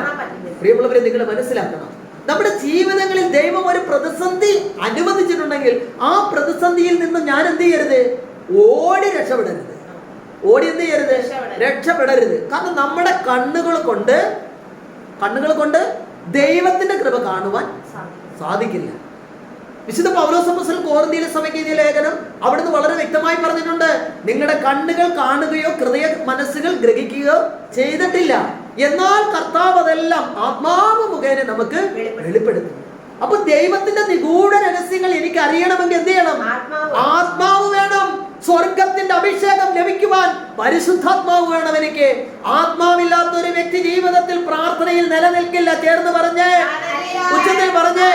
പ്രിയമുള്ളവരെ, നിങ്ങൾ മനസ്സിലാക്കണം, നമ്മുടെ ജീവിതങ്ങളിൽ ദൈവം ഒരു പ്രതിസന്ധി അനുവദിച്ചിട്ടുണ്ടെങ്കിൽ ആ പ്രതിസന്ധിയിൽ നിന്ന് ഞാൻ എന്ത് ചെയ്യരുത്? ഓടി രക്ഷപ്പെടരുത്. ഓടി എന്ത് ചെയ്യരുത്? രക്ഷപ്പെടരുത്. കാരണം നമ്മുടെ കണ്ണുകൾ കൊണ്ട് ദൈവത്തിന്റെ കൃപ കാണുവാൻ സാധിക്കില്ല. വിശുദ്ധ പൗലോസ് അപ്പോസ്തലൻ കൊരിന്ത്യയിലെ സഭയ്ക്ക് എഴുതിയ ലേഖനം അവിടുന്ന് വളരെ വ്യക്തമായി പറഞ്ഞിട്ടുണ്ട്, നിങ്ങളുടെ കണ്ണുകൾ കാണുകയോ ഹൃദയ മനസ്സുകൾ ഗ്രഹിക്കുകയോ ചെയ്തിട്ടില്ല, എന്നാൽ കർത്താവ് അതെല്ലാം ആത്മാവ് മുഖേന നമുക്ക് വെളിപ്പെടുത്തും. അപ്പൊ ദൈവത്തിന്റെ നിഗൂഢ രഹസ്യങ്ങൾ എനിക്ക് അറിയണമെങ്കിൽ എന്ത് ചെയ്യണം? ആത്മാവ് വേണം. സ്വർഗത്തിന്റെ അഭിഷേകം ലഭിക്കുവാൻ പരിശുദ്ധാത്മാവ് വേണം എനിക്ക്. ആത്മാവില്ലാത്ത ഒരു വ്യക്തി ജീവിതത്തിൽ പ്രാർത്ഥനയിൽ നിലനിൽക്കില്ല. ചേർന്ന് പറഞ്ഞേ, ഉച്ചത്തിൽ പറഞ്ഞേ.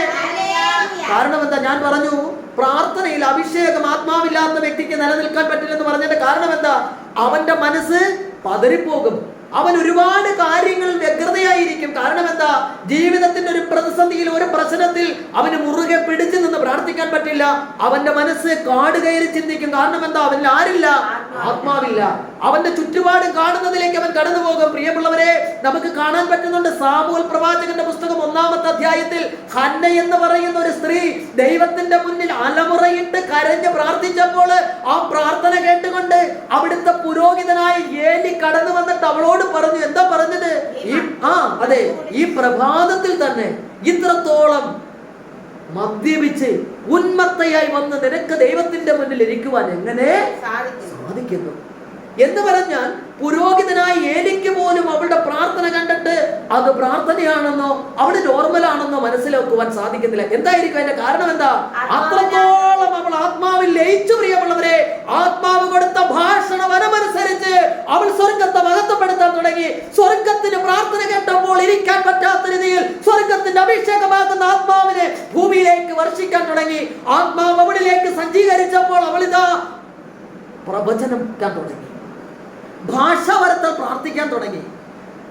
കാരണം എന്താ? ഞാൻ പറഞ്ഞു, പ്രാർത്ഥനയിൽ അഭിഷേകം ആത്മാവില്ലാത്ത വ്യക്തിക്ക് നിലനിൽക്കാൻ പറ്റില്ലെന്ന് പറഞ്ഞതിന്റെ കാരണം എന്താ? അവന്റെ മനസ്സ് പതറിപ്പോകും. അവൻ ഒരുപാട് കാര്യങ്ങൾ വ്യഗ്രതയായിരിക്കും. കാരണം എന്താ? ജീവിതത്തിന്റെ ഒരു പ്രതിസന്ധിയിൽ, ഒരു പ്രശ്നത്തിൽ അവന് മുറുകെ പിടിച്ചു നിന്ന് പ്രാർത്ഥിക്കാൻ പറ്റില്ല. അവന്റെ മനസ്സ് കാട് കയറി ചിന്തിക്കും. കാരണം എന്താ? അവനിൽ ആരില്ല? ആത്മാവില്ല. അവന്റെ ചുറ്റുപാടും കാണുന്നതിലേക്ക് അവൻ കടന്നു പോകും. പ്രിയമുള്ളവരെ, നമുക്ക് കാണാൻ പറ്റുന്നുണ്ട് സാമൂൽ പ്രവാചകന്റെ പുസ്തകം 1-ാമത്തെ അധ്യായത്തിൽ ഹന്ന എന്ന് പറയുന്ന ഒരു സ്ത്രീ ദൈവത്തിന്റെ മുന്നിൽ അലമുറയിട്ട് കരഞ്ഞ് പ്രാർത്ഥിച്ചപ്പോൾ ആ പ്രാർത്ഥന കേട്ടുകൊണ്ട് അവിടുത്തെ പുരോഹിതനായ ഏലി കടന്നു വന്നിട്ട് അവളോട് പറഞ്ഞു. എന്താ പറഞ്ഞത്? അതെ, ഈ പ്രഭാതത്തിൽ തന്നെ ഇത്രത്തോളം മദ്യപിച്ച് ഉന്മത്തയായി വന്ന് നിനക്ക് ദൈവത്തിന്റെ മുന്നിൽ ഇരിക്കുവാൻ എങ്ങനെ സാധിക്കുന്നു എന്ന് പറഞ്ഞാൽ, പുരോഹിതനായ ഏലിക്ക് പോലും അവളുടെ പ്രാർത്ഥന കണ്ടിട്ട് അത് പ്രാർത്ഥനയാണെന്നോ അവള് നോർമലാണെന്നോ മനസ്സിലാക്കുവാൻ സാധിക്കുന്നില്ല. എന്തായിരിക്കും അതിന്റെ കാരണം? എന്താ? അത്രത്തോളം അവൾ ആത്മാവിൽ ലയിച്ചു. പ്രിയമുള്ളവരെ, ആത്മാവ് കൊടുത്ത ഭാഷണ വനമനുസരിച്ച് അവൾ സ്വർഗത്തെ മഹത്വപ്പെടുത്താൻ തുടങ്ങി. സ്വർഗത്തിന് പ്രാർത്ഥന കേട്ടപ്പോൾ ഇരിക്കാൻ പറ്റാത്ത രീതിയിൽ സ്വർഗത്തിന്റെ അഭിഷേകമാകുന്ന ആത്മാവിനെ ഭൂമിയിലേക്ക് വർഷിക്കാൻ തുടങ്ങി. ആത്മാവ് അവളിലേക്ക് സജ്ജീകരിച്ചപ്പോൾ അവളിതാ പ്രവചനം തുടങ്ങി, ഭാഷാവരത്താൽ പ്രാർത്ഥിക്കാൻ തുടങ്ങി.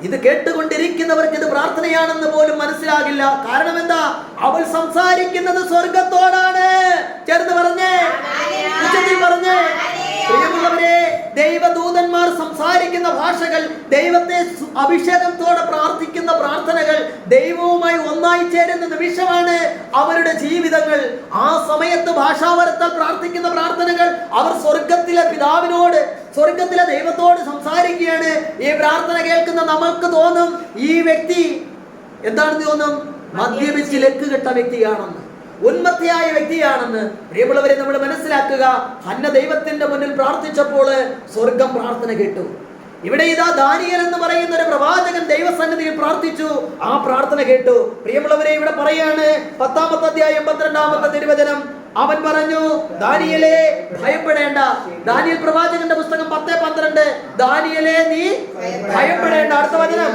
ഇത് കേട്ടുകൊണ്ടിരിക്കുന്നവർക്ക് ഇത് പ്രാർത്ഥനയാണെന്ന് പോലും മനസ്സിലാകില്ല. കാരണം എന്താ? അവൾ സംസാരിക്കുന്നത് സ്വർഗത്തോടാണ്. ചേർന്ന് പറഞ്ഞേ, ഉച്ചത്തിൽ പറഞ്ഞേ. പ്രിയമുള്ളവരെ, ദൈവദൂതന്മാർ സംസാരിക്കുന്ന ഭാഷകൾ, ദൈവത്തെ അഭിഷേകത്തോടെ പ്രാർത്ഥിക്കുന്ന പ്രാർത്ഥനകൾ, ദൈവവുമായി ഒന്നായി ചേരുന്ന നിമിഷമാണ് അവരുടെ ജീവിതങ്ങൾ. ആ സമയത്ത് ഭാഷാവരത്താൽ പ്രാർത്ഥിക്കുന്ന പ്രാർത്ഥനകൾ അവർ സ്വർഗത്തിലെ പിതാവിനോട്, സ്വർഗത്തിലെ ദൈവത്തോട് സംസാരിക്കുകയാണ്. ഈ പ്രാർത്ഥന കേൾക്കുന്ന നമുക്ക് തോന്നും, ഈ വ്യക്തി എന്താണെന്ന് തോന്നും? മദ്യപിച്ച് ലക്ക് കെട്ട വ്യക്തിയാണെന്ന്, ഉന്മത്തയായ വ്യക്തിയാണെന്ന്. പ്രിയമുള്ളവരെ, നമ്മൾ മനസ്സിലാക്കുക, ഹന്ന ദൈവത്തിന്റെ മുന്നിൽ പ്രാർത്ഥിച്ചപ്പോൾ സ്വർഗം പ്രാർത്ഥന കേട്ടു. ഇവിടെ ഇതാ ദാനിയേൽ എന്ന് പറയുന്ന ഒരു പ്രവാചകൻ ദൈവസന്നിധിയിൽ പ്രാർത്ഥിച്ചു, ആ പ്രാർത്ഥന കേട്ടു. പ്രിയമുള്ളവരെ, ഇവിടെ പറയാണ് 10-ാമത്തെ അധ്യായം 12-ാമത്തെ തിരുവചനം. അവൻ പറഞ്ഞു, ദാനിയേലേ ഭയപ്പെടേണ്ട. ദാനിയേൽ പ്രവാചകന്റെ പുസ്തകം 10:12. ദാനിയേലേ നീ ഭയപ്പെടേണ്ട. അടുത്ത വചനം,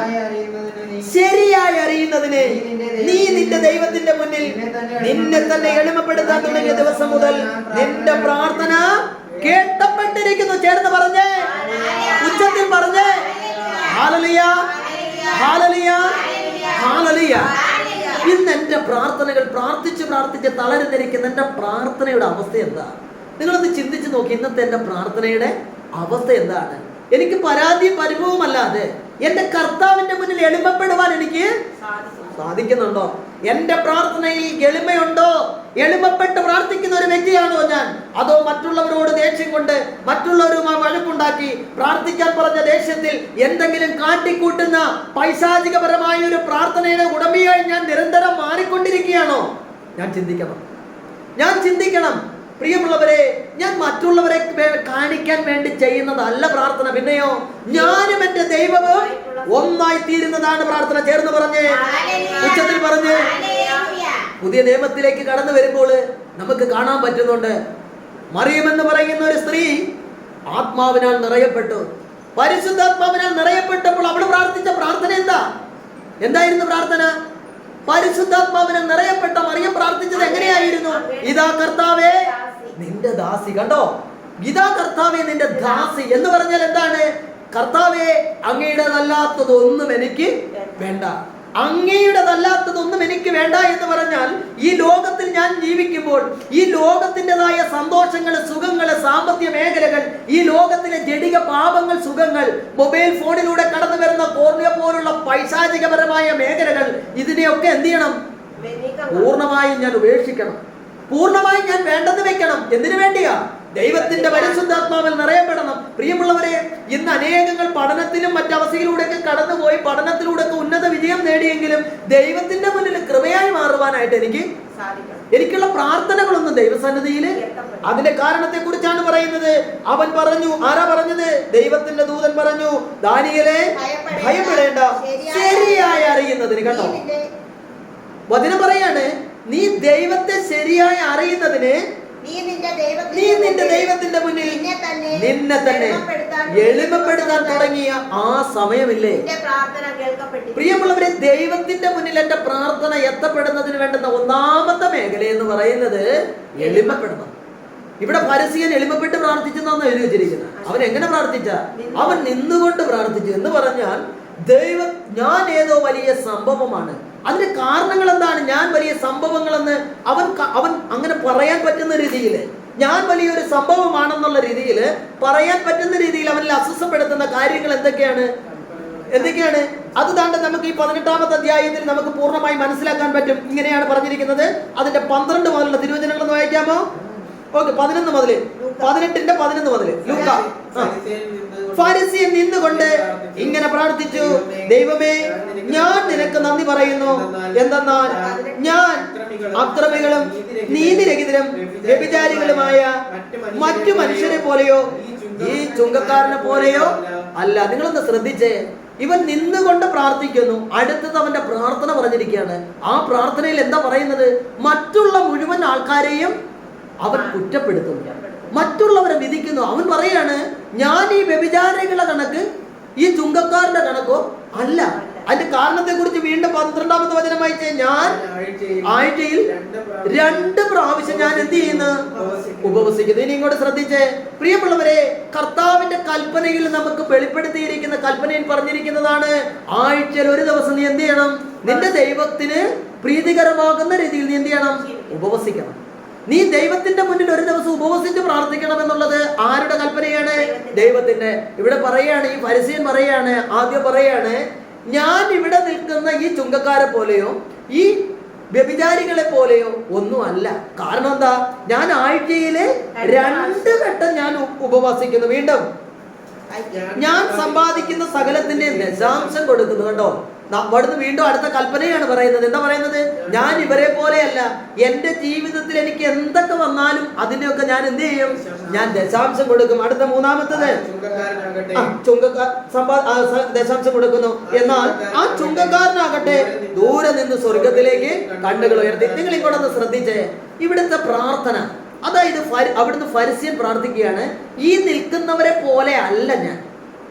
ശരിയായി അറിയുന്നതിന് നീ നിന്റെ ദൈവത്തിന്റെ മുന്നിൽ നിന്നെ തന്നെ എളിമപ്പെടുത്താൻ തുടങ്ങിയ ദിവസം മുതൽ നിന്റെ പ്രാർത്ഥന കേട്ടപ്പെട്ടിരിക്കുന്നു. ചേർന്ന് പറഞ്ഞേ, ഉച്ചത്തിൽ പറഞ്ഞേ. ഹല്ലേലൂയ, ഹല്ലേലൂയ, ഹല്ലേലൂയ. ഇന്ന് എൻ്റെ പ്രാർത്ഥനകൾ പ്രാർത്ഥിച്ച് തളരുന്നിരിക്കുന്ന എൻ്റെ പ്രാർത്ഥനയുടെ അവസ്ഥ എന്താ? നിങ്ങളൊന്ന് ചിന്തിച്ച് നോക്കി. ഇന്നത്തെ എൻ്റെ പ്രാർത്ഥനയുടെ അവസ്ഥ എന്താണ്? എനിക്ക് പരാതിയും പരിഭവമല്ലാതെ എൻ്റെ കർത്താവിന്റെ മുന്നിൽ എളിമപ്പെടുവാൻ എനിക്ക് സാധിക്കുന്നുണ്ടോ? എൻ്റെ പ്രാർത്ഥനയിൽ എളിമയുണ്ടോ? എളിമപ്പെട്ട് പ്രാർത്ഥിക്കുന്ന ഒരു വ്യക്തിയാണോ ഞാൻ? അതോ മറ്റുള്ളവരോട് ദേഷ്യം കൊണ്ട് മറ്റുള്ളവരുമായി വഴക്കുണ്ടാക്കി പ്രാർത്ഥിക്കാൻ പറഞ്ഞ ദേഷ്യത്തിൽ എന്തെങ്കിലും കാട്ടിക്കൂട്ടുന്ന പൈശാചികപരമായ ഒരു പ്രാർത്ഥനയുടെ ഉടമയായി ഞാൻ നിരന്തരം മാറിക്കൊണ്ടിരിക്കുകയാണോ? ഞാൻ ചിന്തിക്കണം. പ്രിയമുള്ളവരെ, ഞാൻ മറ്റുള്ളവരെ കാണിക്കാൻ വേണ്ടി ചെയ്യുന്നതല്ല പ്രാർത്ഥന. പിന്നെയോ, ഞാനും എന്റെ ദൈവവും ഒന്നായി തീരുന്നതാണ് പ്രാർത്ഥന. ചേർന്ന് പറഞ്ഞ്, ഉച്ചത്തിൽ പറഞ്ഞ്. പുതിയ നിയമത്തിലേക്ക് കടന്നു വരുമ്പോൾ നമുക്ക് കാണാൻ പറ്റുന്നുണ്ട്, മറിയം എന്ന് പറയുന്ന ഒരു സ്ത്രീ ആത്മാവിനാൽ നിറയപ്പെട്ടു. പരിശുദ്ധാത്മാവിനാൽ നിറയപ്പെട്ടപ്പോൾ അവൾ പ്രാർത്ഥിച്ച പ്രാർത്ഥന എന്തായിരുന്നു പ്രാർത്ഥന? പരിശുദ്ധാത്മാവിനാൽ നിറയപ്പെട്ട മറിയം പ്രാർത്ഥിച്ചത് എങ്ങനെയായിരുന്നു? ഇതാ കർത്താവേ നിന്റെ ദാസി. കണ്ടോ, ഇതാ കർത്താവേ നിന്റെ ദാസി എന്ന് പറഞ്ഞാൽ എന്താണ്? കർത്താവേ അങ്ങയുടേതല്ലാത്തതൊന്നും എനിക്ക് വേണ്ട. അങ്ങയുടേതല്ലാത്തതൊന്നും എനിക്ക് വേണ്ട എന്ന് പറഞ്ഞാൽ, ഈ ലോകത്തിൽ ഞാൻ ജീവിക്കുമ്പോൾ ഈ ലോകത്തിൻ്റെതായ സന്തോഷങ്ങൾ, സുഖങ്ങൾ, സാമ്പത്തിക മേഖലകൾ, ഈ ലോകത്തിലെ ജഡിക പാപങ്ങൾ, സുഖങ്ങൾ, മൊബൈൽ ഫോണിലൂടെ കടന്നു വരുന്ന കോർണിയ പോലുള്ള പൈശാചികപരമായ മേഖലകൾ, ഇതിനെയൊക്കെ എന്ത് ചെയ്യണം? പൂർണ്ണമായും ഞാൻ ഉപേക്ഷിക്കണം. പൂർണ്ണമായും ഞാൻ വേണ്ടെന്ന് വെക്കണം. എന്തിനു വേണ്ടിയാ? ദൈവത്തിന്റെ പരിശുദ്ധാത്മാവിൽ നിറയപ്പെടണം. പ്രിയമുള്ളവരെ, ഇന്ന് അനേകങ്ങൾ പഠനത്തിലും മറ്റവസ്ഥയിലൂടെയൊക്കെ കടന്നുപോയി പഠനത്തിലൂടെയൊക്കെ ഉന്നത വിജയം നേടിയെങ്കിലും ദൈവത്തിന്റെ മുന്നിൽ കൃപയായി മാറുവാനായിട്ട് എനിക്കുള്ള പ്രാർത്ഥനകളൊന്നും ദൈവസന്നിധിയിൽ. അതിന്റെ കാരണത്തെ കുറിച്ചാണ് പറയുന്നത്. അവൻ പറഞ്ഞു, ആരാ പറഞ്ഞത്? ദൈവത്തിന്റെ ദൂതൻ പറഞ്ഞു, ദാനിയേലേ ഭയപ്പെടേണ്ട, ശരിയായി അറിയുന്നതിന്. കണ്ടോ, വചനം പറയാണ്, നീ ദൈവത്തെ ശരിയായി അറിയുന്നതിന് നീ നിന്റെ ദൈവത്തിന്റെ മുന്നിൽ നിന്നെ തന്നെ എളിമപ്പെടുത്താൻ തുടങ്ങിയ ആ സമയമില്ലേ? പ്രിയമുള്ളവരെ, ദൈവത്തിന്റെ മുന്നിൽ എന്റെ പ്രാർത്ഥന എത്തപ്പെടുന്നതിന് വേണ്ടുന്ന ഒന്നാമത്തെ മേഖല എന്ന് പറയുന്നത് എളിമപ്പെടണം. ഇവിടെ ഫരിസയൻ എളിമപ്പെട്ട് പ്രാർത്ഥിച്ചെന്നാണ് എഴുതി വെച്ചിരിക്കുന്നത്. അവൻ എങ്ങനെ പ്രാർത്ഥിച്ച? അവൻ നിന്നുകൊണ്ട് പ്രാർത്ഥിച്ചു. എന്ന് പറഞ്ഞാൽ ഞാൻ ഏതോ വലിയ സംഭവമാണ്. അതിന്റെ കാരണങ്ങൾ എന്താണ്? ഞാൻ വലിയ സംഭവങ്ങളെന്ന് അവൻ അങ്ങനെ പറയാൻ പറ്റുന്ന രീതിയിൽ, ഞാൻ വലിയൊരു സംഭവമാണെന്നുള്ള രീതിയിൽ പറയാൻ പറ്റുന്ന രീതിയിൽ അവനിൽ അസ്വസ്ഥപ്പെടുത്തുന്ന കാര്യങ്ങൾ എന്തൊക്കെയാണ്? അത് താണ്ട് നമുക്ക് ഈ 18-ാമത്തെ അധ്യായത്തിൽ നമുക്ക് പൂർണ്ണമായി മനസ്സിലാക്കാൻ പറ്റും. ഇങ്ങനെയാണ് പറഞ്ഞിരിക്കുന്നത്. അതിന്റെ 12 മുതലുള്ള തിരുവചനങ്ങളൊന്ന് വായിക്കാമോ? ഓക്കെ, 11 മുതൽ 18 മുതൽ ലൂക്ക. ഫരിസയൻ നിന്നുകൊണ്ട് ഇങ്ങനെ പ്രാർത്ഥിച്ചു, ദൈവമേ, ഞാൻ നിനക്ക് നന്ദി പറയുന്നു. എന്തെന്നാൽ ഞാൻ അക്രമികളും നീതിരഹിതരും വ്യഭിചാരികളുമായ മറ്റു മനുഷ്യരെ പോലെയോ ഈ ചുങ്കക്കാരനെ പോലെയോ അല്ല. നിങ്ങളൊന്ന് ശ്രദ്ധിച്ചേ, ഇവൻ നിന്നുകൊണ്ട് പ്രാർത്ഥിക്കുന്നു. അടുത്തത് അവന്റെ പ്രാർത്ഥന പറഞ്ഞിരിക്കുകയാണ്. ആ പ്രാർത്ഥനയിൽ എന്താ പറയുന്നത്? മറ്റുള്ള മുഴുവൻ ആൾക്കാരെയും അവൻ കുറ്റപ്പെടുത്തുന്നു, മറ്റുള്ളവരെ വിധിക്കുന്നു. അവൻ പറയാണ്, ഞാൻ ഈ വ്യഭിചാരികളുടെ കണക്ക്, ഈ ചുങ്കക്കാരുടെ കണക്കോ അല്ല. അതിന്റെ കാരണത്തെ കുറിച്ച് വീണ്ടും 12-ാമത്തെ വചനം വായിച്ചേ. ഞാൻ ആഴ്ചയിൽ 2 പ്രാവശ്യം ഞാൻ എന്ത് ചെയ്യുന്നു? ഉപവസിക്കുന്നു. ഇനി ഇങ്ങോട്ട് ശ്രദ്ധിച്ചേ പ്രിയമുള്ളവരെ, കർത്താവിന്റെ കൽപ്പനയിൽ നമുക്ക് വെളിപ്പെടുത്തിയിരിക്കുന്ന കൽപ്പനയിൽ പറഞ്ഞിരിക്കുന്നതാണ്, ആഴ്ചയിൽ 1 ദിവസം നീ എന്ത് ചെയ്യണം? നിന്റെ ദൈവത്തിന് പ്രീതികരമാകുന്ന രീതിയിൽ നീ എന്ത് ചെയ്യണം? ഉപവസിക്കണം. നീ ദൈവത്തിന്റെ മുന്നിൽ 1 ദിവസം ഉപവസിച്ച് പ്രാർത്ഥിക്കണം എന്നുള്ളത് ആരുടെ കൽപ്പനയാണ്? ദൈവത്തിന്റെ. ഇവിടെ പറയാണ്, ഈ ഫരിസയൻ പറയാണ്, ആദ്യം പറയാണ്, ഞാൻ ഇവിടെ നിൽക്കുന്ന ഈ ചുങ്കക്കാരെ പോലെയോ ഈ വ്യഭിചാരികളെ പോലെയോ ഒന്നും അല്ല. കാരണം എന്താ? ഞാൻ ആഴ്ചയിലെ 2 വട്ടം ഞാൻ ഉപവസിക്കുന്നു. വീണ്ടും ഞാൻ സമ്പാദിക്കുന്ന സകലത്തിന്റെയും ദശാംശം കൊടുക്കുന്നു. കണ്ടോ, അവിടുന്ന് വീണ്ടും അടുത്ത കൽപ്പനയാണ് പറയുന്നത്. എന്താ പറയുന്നത്? ഞാൻ ഇവരെ പോലെയല്ല. എന്റെ ജീവിതത്തിൽ എനിക്ക് എന്തൊക്കെ വന്നാലും അതിന്റെയൊക്കെ ഞാൻ എന്ത് ചെയ്യും? ഞാൻ ദശാംശം കൊടുക്കും. അടുത്ത 3-ാമത്തത്, ദശാംശം കൊടുക്കുന്നു. എന്നാൽ ആ ചുങ്കക്കാരനാകട്ടെ ദൂരെ നിന്ന് സ്വർഗത്തിലേക്ക് കണ്ണുകൾ ഉയർത്തി. നിങ്ങൾ ഇങ്ങോട്ടൊന്ന് ശ്രദ്ധിച്ചേ, ഇവിടുത്തെ പ്രാർത്ഥന. അതായത് അവിടുന്ന് ഫരിസയൻ പ്രാർത്ഥിക്കുകയാണ്, ഈ നിൽക്കുന്നവരെ പോലെ അല്ല ഞാൻ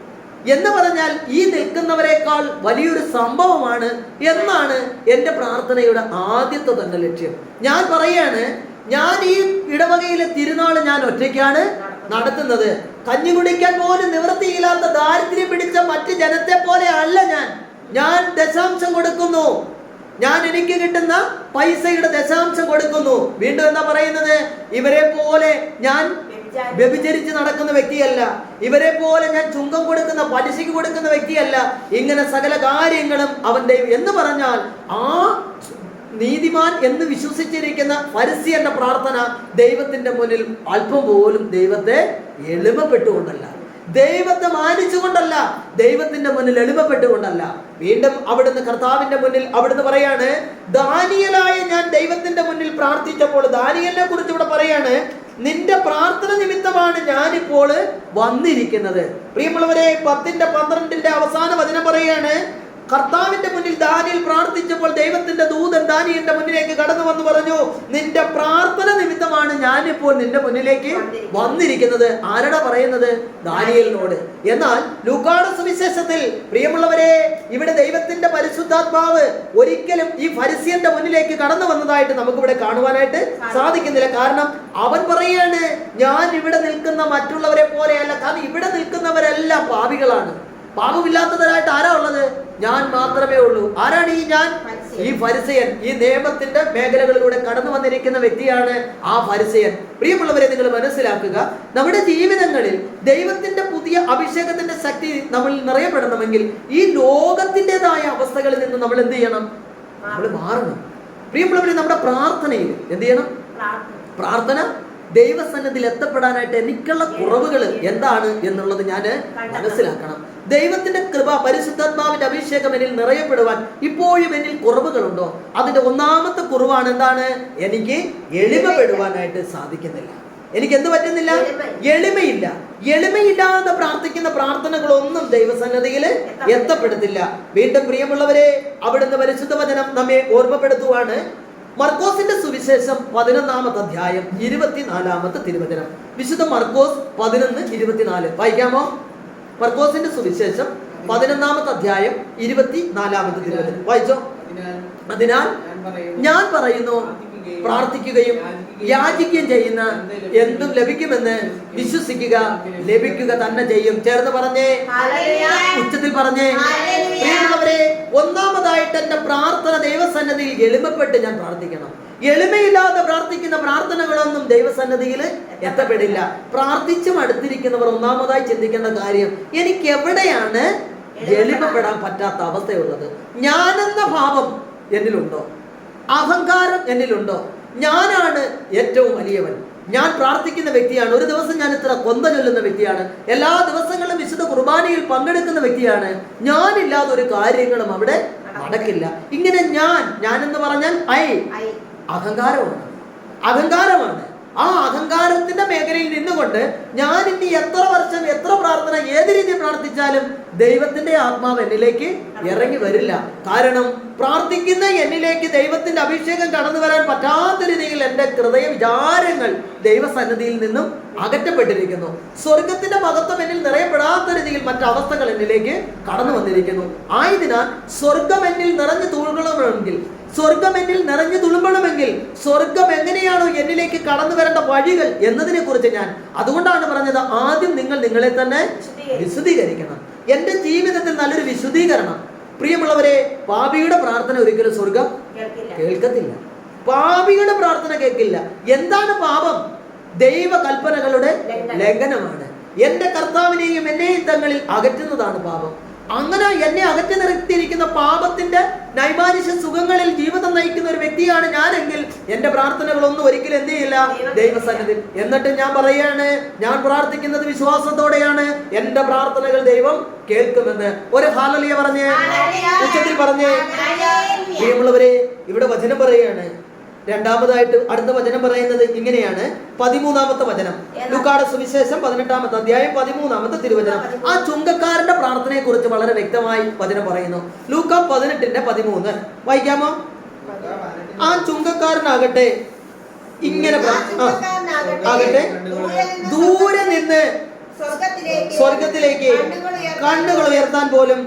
എന്ന് പറഞ്ഞാൽ ഈ നിൽക്കുന്നവരെക്കാൾ വലിയൊരു സംഭവമാണ് എന്നാണ് എൻ്റെ പ്രാർത്ഥനയുടെ ആദ്യത്തെ തന്നെ ലക്ഷ്യം. ഞാൻ പറയാണ്, ഞാൻ ഈ ഇടവകയിലെ തിരുനാള് ഞാൻ ഒറ്റയ്ക്കാണ് നടത്തുന്നത്. കഞ്ഞി കുടിക്കാൻ പോലും നിവൃത്തിയില്ലാത്ത ദാരിദ്ര്യം പിടിച്ച മറ്റ് ജനത്തെ പോലെ അല്ല ഞാൻ ദശാംശം കൊടുക്കുന്നു. ഞാൻ എനിക്ക് കിട്ടുന്ന പൈസയുടെ ദശാംശം കൊടുക്കുന്നു. വീണ്ടും എന്താ പറയുന്നത്? ഇവരെ പോലെ ഞാൻ വ്യഭിചരിച്ച് നടക്കുന്ന വ്യക്തിയല്ല, ഇവരെ പോലെ ഞാൻ ചുങ്കം കൊടുക്കുന്ന പലിശയ്ക്ക് കൊടുക്കുന്ന വ്യക്തിയല്ല. ഇങ്ങനെ സകല കാര്യങ്ങളും അവന്റെ എന്ന് പറഞ്ഞാൽ ആ നീതിമാൻ എന്ന് വിശ്വസിച്ചിരിക്കുന്ന ഫരിസീയന്റെ പ്രാർത്ഥന ദൈവത്തിന്റെ മുന്നിൽ അല്പം പോലും ദൈവത്തെ എളിമപ്പെട്ടുകൊണ്ടല്ല, ദൈവത്തെ മാനിച്ചുകൊണ്ടല്ല, ദൈവത്തിന്റെ മുന്നിൽ എളിമപ്പെട്ടുകൊണ്ടല്ല. വീണ്ടും അവിടുന്ന് കർത്താവിന്റെ മുന്നിൽ അവിടുന്ന് പറയാണ്, ദാനിയേലായ ഞാൻ ദൈവത്തിന്റെ മുന്നിൽ പ്രാർത്ഥിച്ചപ്പോൾ, ദാനിയേലിനെ കുറിച്ച് ഇവിടെ പറയാണ്, നിന്റെ പ്രാർത്ഥന നിമിത്തമാണ് ഞാനിപ്പോൾ വന്നിരിക്കുന്നത്. പ്രിയമുള്ളവരെ, 10:12 അവസാന വചനം പറയാണ്, കർത്താവിന്റെ മുന്നിൽ ദാനിയേൽ പ്രാർത്ഥിച്ചപ്പോൾ ദൈവത്തിന്റെ ദൂതൻ ദാനിയേലിന്റെ മുന്നിലേക്ക് കടന്നു വന്ന് പറഞ്ഞു, നിന്റെ പ്രാർത്ഥന നിമിത്തമാണ് ഞാനിപ്പോൾ നിന്റെ മുന്നിലേക്ക് വന്നിരിക്കുന്നത്. ആരാടാ പറയുന്നത്? ദാനിയേലിനോട്. എന്നാൽ ലൂക്കായുടെ സുവിശേഷത്തിൽ പ്രിയമുള്ളവരെ, ഇവിടെ ദൈവത്തിന്റെ പരിശുദ്ധാത്മാവ് ഒരിക്കലും ഈ ഫരിസീയന്റെ മുന്നിലേക്ക് കടന്നു വന്നതായിട്ട് നമുക്കിവിടെ കാണുവാനായിട്ട് സാധിക്കുന്നില്ല. കാരണം അവൻ പറയാണ്, ഞാൻ ഇവിടെ നിൽക്കുന്ന മറ്റുള്ളവരെ പോലെയല്ല, കാരണം ഇവിടെ നിൽക്കുന്നവരെല്ലാം പാപികളാണ്. പാപമില്ലാത്തവരായിട്ട് ആരാ ഉള്ളത്? ഞാൻ മാത്രമേ ഉള്ളൂ. ആരാണ് ഈ ഞാൻ? ഈ ഫരിസയൻ. ഈ നിയമത്തിന്റെ മേഖലകളിലൂടെ കടന്നു വന്നിരിക്കുന്ന വ്യക്തിയാണ് ആ ഫരിസയൻ. പ്രിയമുള്ളവരെ, നിങ്ങൾ മനസ്സിലാക്കുക, നമ്മുടെ ജീവിതങ്ങളിൽ ദൈവത്തിന്റെ പുതിയ അഭിഷേകത്തിന്റെ ശക്തി നമ്മൾ നിറയപ്പെടണമെങ്കിൽ ഈ ലോകത്തിൻ്റെതായ അവസ്ഥകളിൽ നിന്ന് നമ്മൾ എന്ത് ചെയ്യണം? നമ്മൾ മാറണം. പ്രിയമുള്ളവരെ, നമ്മുടെ പ്രാർത്ഥനയിൽ എന്ത് ചെയ്യണം? പ്രാർത്ഥന ദൈവസന്നിധിയിൽ എത്തപ്പെടാനായിട്ട് എനിക്കുള്ള കുറവുകൾ എന്താണ് എന്നുള്ളത് ഞാൻ മനസ്സിലാക്കണം. ദൈവത്തിന്റെ കൃപ, പരിശുദ്ധാത്മാവിന്റെ അഭിഷേകം എന്നിൽ നിറയപ്പെടുവാൻ ഇപ്പോഴും എന്നിൽ കുറവുകളുണ്ടോ? അതിന്റെ ഒന്നാമത്തെ കുറവാണ് എന്താണ്? എനിക്ക് എളിമപ്പെടുവാനായിട്ട് സാധിക്കുന്നില്ല. എനിക്ക് എന്ത് പറ്റുന്നില്ല? എളിമയില്ല. എളിമയില്ലാതെ പ്രാർത്ഥിക്കുന്ന പ്രാർത്ഥനകളൊന്നും ദൈവസന്നിധിയിൽ എത്തപ്പെടുത്തില്ല. വീണ്ടും പ്രിയമുള്ളവരെ, അവിടുന്ന് പരിശുദ്ധ വചനം നമ്മെ ഓർമ്മപ്പെടുത്തുവാണ്. മർക്കോസിന്റെ സുവിശേഷം 11-ാമത്തെ അധ്യായം 24-ാമത്തെ തിരുവചനം. വിശുദ്ധ മർക്കോസ് 11:24 വായിക്കാമോ? മർക്കോസിന്റെ സുവിശേഷം 11-ാമത്തെ അധ്യായം 24-ാമത്തെ തിരുവചനം വായിച്ചോ. അതിനാൽ ഞാൻ പറയുന്നു, പ്രാർത്ഥിക്കുകയും യാചിക്കുകയും ചെയ്യുന്ന എന്തും ലഭിക്കുമെന്ന് വിശ്വസിക്കുക, ലഭിക്കുക തന്നെ ചെയ്യും. ചേർന്ന് പറഞ്ഞേ, ഉച്ചത്തിൽ പറഞ്ഞേ. പ്രിയമുള്ളവരെ, ഒന്നാമതായിട്ട് എന്റെ പ്രാർത്ഥന ദൈവസന്നിധിയിൽ എളിമപ്പെട്ട് ഞാൻ പ്രാർത്ഥിക്കണം. എളിമയില്ലാതെ പ്രാർത്ഥിക്കുന്ന പ്രാർത്ഥനകളൊന്നും ദൈവസന്നിധിയിൽ എത്തപ്പെടില്ല. പ്രാർത്ഥിച്ചും അടുത്തിരിക്കുന്നവർ ഒന്നാമതായി ചിന്തിക്കേണ്ട കാര്യം, എനിക്ക് എവിടെയാണ് എളിമപ്പെടാൻ പറ്റാത്ത അവസ്ഥയുള്ളത്? ഞാനെന്ന ഭാവം എന്നിലുണ്ടോ? അഹങ്കാരം എന്നിലുണ്ടോ? ഞാനാണ് ഏറ്റവും വലിയവൻ, ഞാൻ പ്രാർത്ഥിക്കുന്ന വ്യക്തിയാണ്, ഒരു ദിവസം ഞാൻ ഇത്ര കൊന്ത ചൊല്ലുന്ന വ്യക്തിയാണ്, എല്ലാ ദിവസങ്ങളും വിശുദ്ധ കുർബാനയിൽ പങ്കെടുക്കുന്ന വ്യക്തിയാണ്, ഞാനില്ലാതെ ഒരു കാര്യങ്ങളും അവിടെ നടക്കില്ല. ഇങ്ങനെ ഞാൻ എന്ന് പറഞ്ഞാൽ അഹങ്കാരമാണ്. അഹങ്കാരമാണ്. ആ അഹങ്കാരത്തിന്റെ മേഖലയിൽ നിന്നുകൊണ്ട് ഞാൻ ഇനി എത്ര വർഷം, എത്ര പ്രാർത്ഥന, ഏത് രീതിയിൽ പ്രാർത്ഥിച്ചാലും ദൈവത്തിന്റെ ആത്മാവ് എന്നിലേക്ക് ഇറങ്ങി വരില്ല. കാരണം പ്രാർത്ഥിക്കുന്ന എന്നിലേക്ക് ദൈവത്തിന്റെ അഭിഷേകം കടന്നു വരാൻ പറ്റാത്ത രീതിയിൽ എൻ്റെ ഹൃദയ വിചാരങ്ങൾ ദൈവസന്നിധിയിൽ നിന്നും അകറ്റപ്പെട്ടിരിക്കുന്നു. സ്വർഗത്തിന്റെ മഹത്വം എന്നിൽ നിറയപ്പെടാത്ത രീതിയിൽ മറ്റവസ്ഥകൾ എന്നിലേക്ക് കടന്നു വന്നിരിക്കുന്നു. ആയതിനാൽ സ്വർഗം എന്നിൽ നിറഞ്ഞു തുളുമ്പണമെങ്കിൽ, സ്വർഗം എന്നിൽ നിറഞ്ഞു തുളുമ്പണമെങ്കിൽ സ്വർഗം എങ്ങനെയാണോ എന്നിലേക്ക് കടന്നു വരേണ്ട വഴികൾ എന്നതിനെ കുറിച്ച് അതുകൊണ്ടാണ് പറഞ്ഞത്, ആദ്യം നിങ്ങൾ നിങ്ങളെ തന്നെ വിശുദ്ധീകരിക്കണം. എൻ്റെ ജീവിതത്തിൽ നല്ലൊരു വിശുദ്ധീകരണം. പ്രിയമുള്ളവരെ, പാപിയുടെ പ്രാർത്ഥന ഒരിക്കലും സ്വർഗം കേൾക്കത്തില്ല. പാപിയുടെ പ്രാർത്ഥന കേൾക്കില്ല. എന്താണ് പാപം? ദൈവ കൽപ്പനകളുടെ ലംഘനമാണ്. എൻ്റെ കർത്താവിനെയും എന്നെയും തങ്ങളിൽ അകറ്റുന്നതാണ് പാപം. അങ്ങനെ എന്നെ അകറ്റി നിർത്തിയിരിക്കുന്ന പാപത്തിന്റെ നൈമാനുഷ്യ സുഖങ്ങളിൽ ജീവിതം നയിക്കുന്ന ഒരു വ്യക്തിയാണ് ഞാനെങ്കിൽ എൻ്റെ പ്രാർത്ഥനകളൊന്നും ഒരിക്കലും എന്ത് ചെയ്യില്ല ദൈവസന്നിധി. എന്നിട്ട് ഞാൻ പറയാണ്, ഞാൻ പ്രാർത്ഥിക്കുന്നത് വിശ്വാസത്തോടെയാണ്, എൻ്റെ പ്രാർത്ഥനകൾ ദൈവം കേൾക്കുമെന്ന്. ഒരു ഹല്ലേലൂയ പറഞ്ഞേ, ഉച്ചത്തിൽ പറഞ്ഞേ. പ്രിയമുള്ളവരെ, ഇവിടെ വചനം പറയാണ്. രണ്ടാമതായിട്ട് അടുത്ത വചനം പറയുന്നത് ഇങ്ങനെയാണ്. 13-ാമത്തെ വചനം, ലൂക്കായുടെ സുവിശേഷം 18-ാമത്തെ അധ്യായം 13-ാമത്തെ തിരുവചനം. ആ ചുങ്കക്കാരന്റെ പ്രാർത്ഥനയെ കുറിച്ച് വളരെ വ്യക്തമായി വചനം പറയുന്നു. ലൂക്ക 18:13 വായിക്കാമോ? ആ ചുങ്കക്കാരനാകട്ടെ ഇങ്ങനെ ആകട്ടെ, ദൂരെ നിന്ന് സ്വർഗത്തിലേക്ക് കണ്ണുകൾ ഉയർത്താൻ പോലും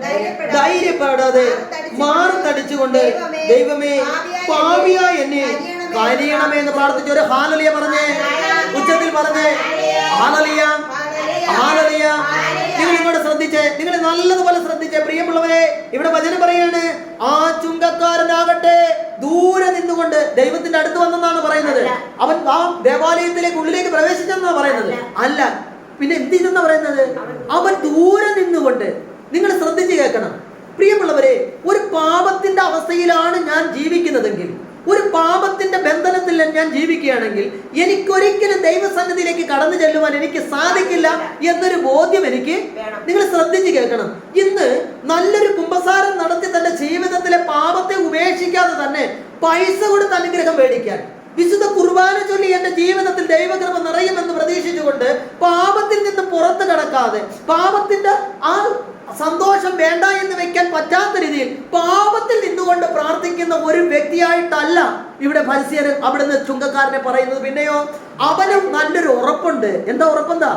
ധൈര്യപ്പെടാതെ മാറുതടിച്ചുകൊണ്ട്, ദൈവമേ പാപിയായ എന്നെ കനിയണമേ എന്ന് പ്രാർത്ഥിച്ചു. ഒരു ഹല്ലേലൂയ പറഞ്ഞേ, ഉച്ചത്തിൽ പറഞ്ഞേ. Hallelujah, hallelujah. നിങ്ങൾ ഇവിടെ ശ്രദ്ധിച്ചേ, നിങ്ങൾ നല്ലതുപോലെ ശ്രദ്ധിച്ചേ പ്രിയമുള്ളവരെ. ഇവിടെ വചനം പറയാണ്, ആ ചുങ്കക്കാരനാകട്ടെ ദൂരെ നിന്നുകൊണ്ട് ദൈവത്തിന്റെ അടുത്ത് വന്നെന്നാണ് പറയുന്നത്. അവൻ ആ ദേവാലയത്തിലേക്ക് ഉള്ളിലേക്ക് പ്രവേശിച്ചെന്നാണ് പറയുന്നത്. അല്ല, പിന്നെ എന്ത് ചെയ്തെന്നാ പറയുന്നത്? അവൻ ദൂരെ നിന്നുകൊണ്ട്. നിങ്ങൾ ശ്രദ്ധിച്ച് കേൾക്കണം പ്രിയമുള്ളവരെ. ഒരു പാപത്തിന്റെ അവസ്ഥയിലാണ് ഞാൻ ജീവിക്കുന്നതെങ്കിൽ, ഒരു പാപത്തിന്റെ ബന്ധനത്തിൽ ഞാൻ ജീവിക്കുകയാണെങ്കിൽ, എനിക്കൊരിക്കലും ദൈവസന്നിധിയിലേക്ക് കടന്നു ചെല്ലുവാൻ എനിക്ക് സാധിക്കില്ല എന്നൊരു ബോധ്യം എനിക്ക്. നിങ്ങൾ ശ്രദ്ധിച്ച് കേൾക്കണം. ഇന്ന് നല്ലൊരു കുമ്പസാരം നടത്തി തന്റെ ജീവിതത്തിലെ പാപത്തെ ഉപേക്ഷിക്കാതെ തന്നെ പൈസ കൊടുത്ത് അനുഗ്രഹം മേടിക്കാൻ, വിശുദ്ധ കുർബാന ചൊല്ലി എന്റെ ജീവിതത്തിൽ ദൈവകൃപ നിറയുമെന്ന് പ്രതീക്ഷിച്ചുകൊണ്ട് പാപത്തിൽ നിന്ന് പുറത്തു കടക്കാതെ, പാപത്തിന്റെ ആ സന്തോഷം വേണ്ട എന്ന് വെക്കാൻ പറ്റാത്ത രീതിയിൽ പാപത്തിൽ നിന്നുകൊണ്ട് പ്രാർത്ഥിക്കുന്ന ഒരു വ്യക്തിയായിട്ടല്ല ഇവിടെ ഫരിസയർ അവിടുന്ന് ചുങ്കക്കാരനെ പറയുന്നത്. പിന്നെയോ അവനും നല്ലൊരു ഉറപ്പുണ്ട്. എന്താ ഉറപ്പെന്താ?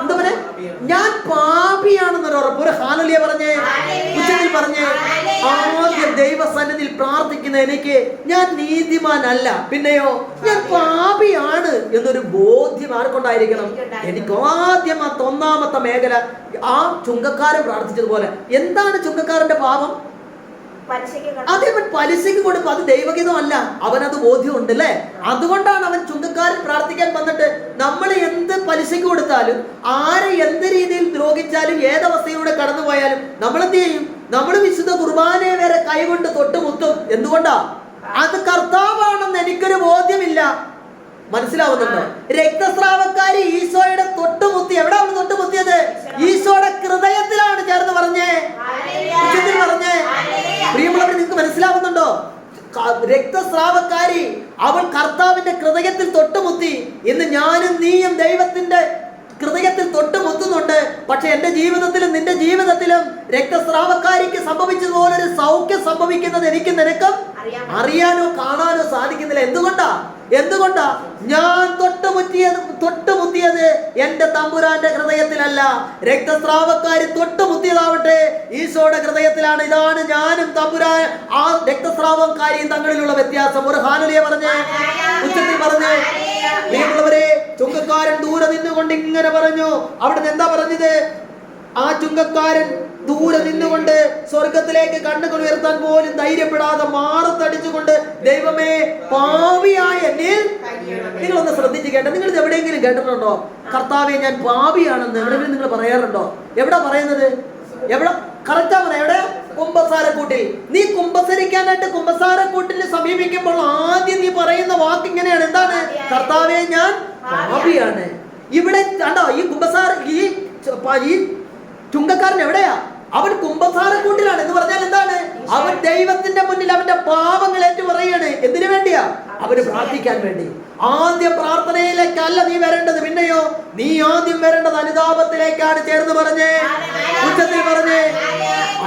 എന്താ പറയാ? ഞാൻ പാപിയാണെന്നൊരു ഉറപ്പ്. ഒരു ഹല്ലേലൂയ പറഞ്ഞേ, ഉച്ചത്തിൽ പറഞ്ഞേ. ആദ്യം ദൈവസന്നിധിയിൽ പ്രാർത്ഥിക്കുന്ന എനിക്ക് ഞാൻ നീതിമാനല്ല, പിന്നെയോ ഞാൻ പാപിയാണ് എന്നൊരു ബോധ്യം ആർക്കൊണ്ടായിരിക്കണം? എനിക്ക് ആദ്യം ഒന്നാമത്തെ മേഖല ആ ചുങ്കക്കാരൻ പ്രാർത്ഥിച്ചതുപോലെ. എന്താണ് ചുങ്കക്കാരന്റെ പാപം? അതേവൻ പലിശയ്ക്ക് കൊടുക്കും. അത് ദൈവഗീതമല്ല, അവനത് ബോധ്യമുണ്ട് അല്ലേ? അതുകൊണ്ടാണ് അവൻ ചുങ്കക്കാരൻ പ്രാർത്ഥിക്കാൻ വന്നിട്ട്, നമ്മൾ എന്ത് പലിശയ്ക്ക് കൊടുത്താലും, ആരെ എന്ത് രീതിയിൽ ദ്രോഹിച്ചാലും, ഏതവസ്ഥയിലൂടെ കടന്നു പോയാലും നമ്മൾ എന്ത് ചെയ്യും? നമ്മൾ വിശുദ്ധ കുർബാനയെ വരെ കൈകൊണ്ട് തൊട്ടുമുത്തും. എന്തുകൊണ്ടാ? അത് കർത്താവാണെന്ന് എനിക്കൊരു ബോധ്യമില്ല. മനസ്സിലാവുന്നുണ്ടോ? രക്തസ്രാവക്കാരി ഈശോയുടെ തൊട്ടുമുത്തി. എവിടെ അവൾ തൊട്ടുമുത്തിയത്? ഈശോയുടെ ഹൃദയത്തിലാണ്. ചേർന്ന് പറഞ്ഞേ, ഉച്ചത്തിൽ പറഞ്ഞേ. പ്രിയമുള്ളവർ, നിങ്ങൾക്ക് മനസ്സിലാവുന്നുണ്ടോ? രക്തസ്രാവക്കാരി അവൾ കർത്താവിന്റെ ഹൃദയത്തിൽ തൊട്ടുമുത്തി. ഇന്ന് ഞാനും നീയും ദൈവത്തിന്റെ ഹൃദയത്തിൽ തൊട്ടുമുത്തുന്നുണ്ട്. പക്ഷെ എന്റെ ജീവിതത്തിലും നിന്റെ ജീവിതത്തിലും രക്തസ്രാവക്കാരിക്ക് സംഭവിച്ചതുപോലൊരു സൗഖ്യം സംഭവിക്കുന്നത് എനിക്ക് നിനക്കും അറിയാനോ കാണാനോ സാധിക്കുന്നില്ല. എന്തുകൊണ്ടാ? ഞാൻ തൊട്ടുമുത്തിയത് എന്റെ തമ്പുരാന്റെ ഹൃദയത്തിലല്ല. രക്തസ്രാവക്കാരി തൊട്ടുമുത്തിയതാവട്ടെ ഈശോയുടെ ഹൃദയത്തിലാണ്. ഇതാണ് ഞാനും തമ്പുരാൻ ആ രക്തസ്രാവക്കാരിയും തങ്ങളിലുള്ള വ്യത്യാസം. ഒരു ഹല്ലേലൂയ പറഞ്ഞേ, ഉച്ചത്തിൽ പറഞ്ഞേ. പ്രിയമുള്ളവരെ, ചുങ്കക്കാരൻ ദൂരെ നിന്നുകൊണ്ട് ഇങ്ങനെ പറഞ്ഞു. അവിടുന്ന് എന്താ പറഞ്ഞത്? ആ ചുങ്കക്കാരൻ ദൂരെ നിന്നുകൊണ്ട് സ്വർഗത്തിലേക്ക് കണ്ണുകൾ ഉയർത്താൻ പോലും ധൈര്യപ്പെടാതെ മാറത്തടിച്ചുകൊണ്ട്, ദൈവമേ പാപിയായ എന്നിൽ. നിങ്ങളൊന്ന് ശ്രദ്ധിച്ച് കേട്ടോ. നിങ്ങൾ ഇത് എവിടെയെങ്കിലും കേട്ടിട്ടുണ്ടോ? കർത്താവേ ഞാൻ പാപിയാണെന്ന് എവിടെയെങ്കിലും നിങ്ങൾ പറയാറുണ്ടോ? എവിടെ പറയുന്നത്? എവിടെ? കറക്റ്റാ പറയാം. എവിടെ? കുമ്പസാരക്കൂട്ടിൽ. നീ കുമ്പസരിക്കാനായിട്ട് കുമ്പസാരക്കൂട്ടിൽ സമീപിക്കുമ്പോൾ ആദ്യം നീ പറയുന്ന വാക്ക് ഇങ്ങനെയാണ്. എന്താണ്? കർത്താവേ ഞാൻ പാപിയാണ്. ഇവിടെ കണ്ടോ? ഈ ചുങ്കക്കാരൻ എവിടെയാ? അവൻ കുമ്പസാരക്കൂട്ടിലാണ്. എന്ന് പറഞ്ഞാൽ എന്താണ്? അവൻ ദൈവത്തിന്റെ മുന്നിൽ അവന്റെ പാപങ്ങൾ ഏറ്റു പറയാണ്. എന്തിനു വേണ്ടിയാ? അവന് പ്രാർത്ഥിക്കാൻ വേണ്ടി. ആദ്യം പ്രാർത്ഥനയിലേക്കല്ല നീ വരേണ്ടത്, പിന്നെയോ നീ ആദ്യം വരേണ്ടത് അനുതാപത്തിലേക്കാണ്. ചേർന്ന് പറഞ്ഞേ, ഉച്ചത്തിൽ പറഞ്ഞേ.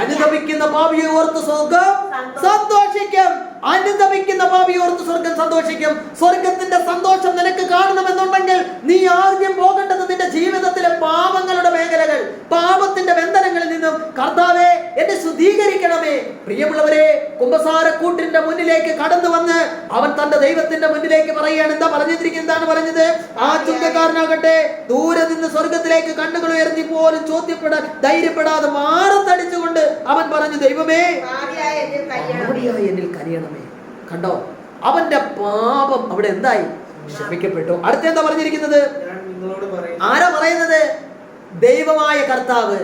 അനുതപിക്കുന്ന പാപിയെ ഓർത്ത് സ്വർഗം സന്തോഷിക്കും. അനുതപിക്കുന്ന പാപിയെ ഓർത്ത് സ്വർഗം സന്തോഷിക്കും. സ്വർഗത്തിന്റെ സന്തോഷം നിനക്ക് കാണണമെന്നുണ്ടെങ്കിൽ നീ ആദ്യം പോകേണ്ടത് നിന്റെ ജീവിതത്തിലെ പാപങ്ങളുടെ മേഖലകൾ, പാപത്തിന്റെ ബന്ധനങ്ങളിൽ നിന്നും കർത്താവേ എന്നെ ശുദ്ധീകരിക്കണമേ. പ്രിയമുള്ളവരെ, കുമ്പസാരക്കൂട്ടിന്റെ മുന്നിലേക്ക് കടന്നു വന്ന് അവൻ തന്റെ ദൈവത്തിന്റെ മുന്നിലേക്ക് പറയുകയാണ്. എന്താ പറഞ്ഞിരിക്കുന്നത്? എന്താണ് പറഞ്ഞത്? ആ ചുങ്കക്കാരനാകട്ടെ ദൂരെ നിന്ന് സ്വർഗത്തിലേക്ക് കണ്ണുകൾ ഉയർത്തി പോലും ചോദ്യപ്പെടാൻ ധൈര്യപ്പെടാതെ മാറത്തടിച്ചുകൊണ്ട് അവൻ പറഞ്ഞു, ദൈവമേ എന്നിൽ കനിയണമേ. കണ്ടോ? അവന്റെ പാപം അവിടെ എന്തായി? ക്ഷമിക്കപ്പെട്ടു. അടുത്ത എന്താ പറഞ്ഞിരിക്കുന്നത്? ആരാ പറയുന്നത്? ദൈവമായ കർത്താവ്.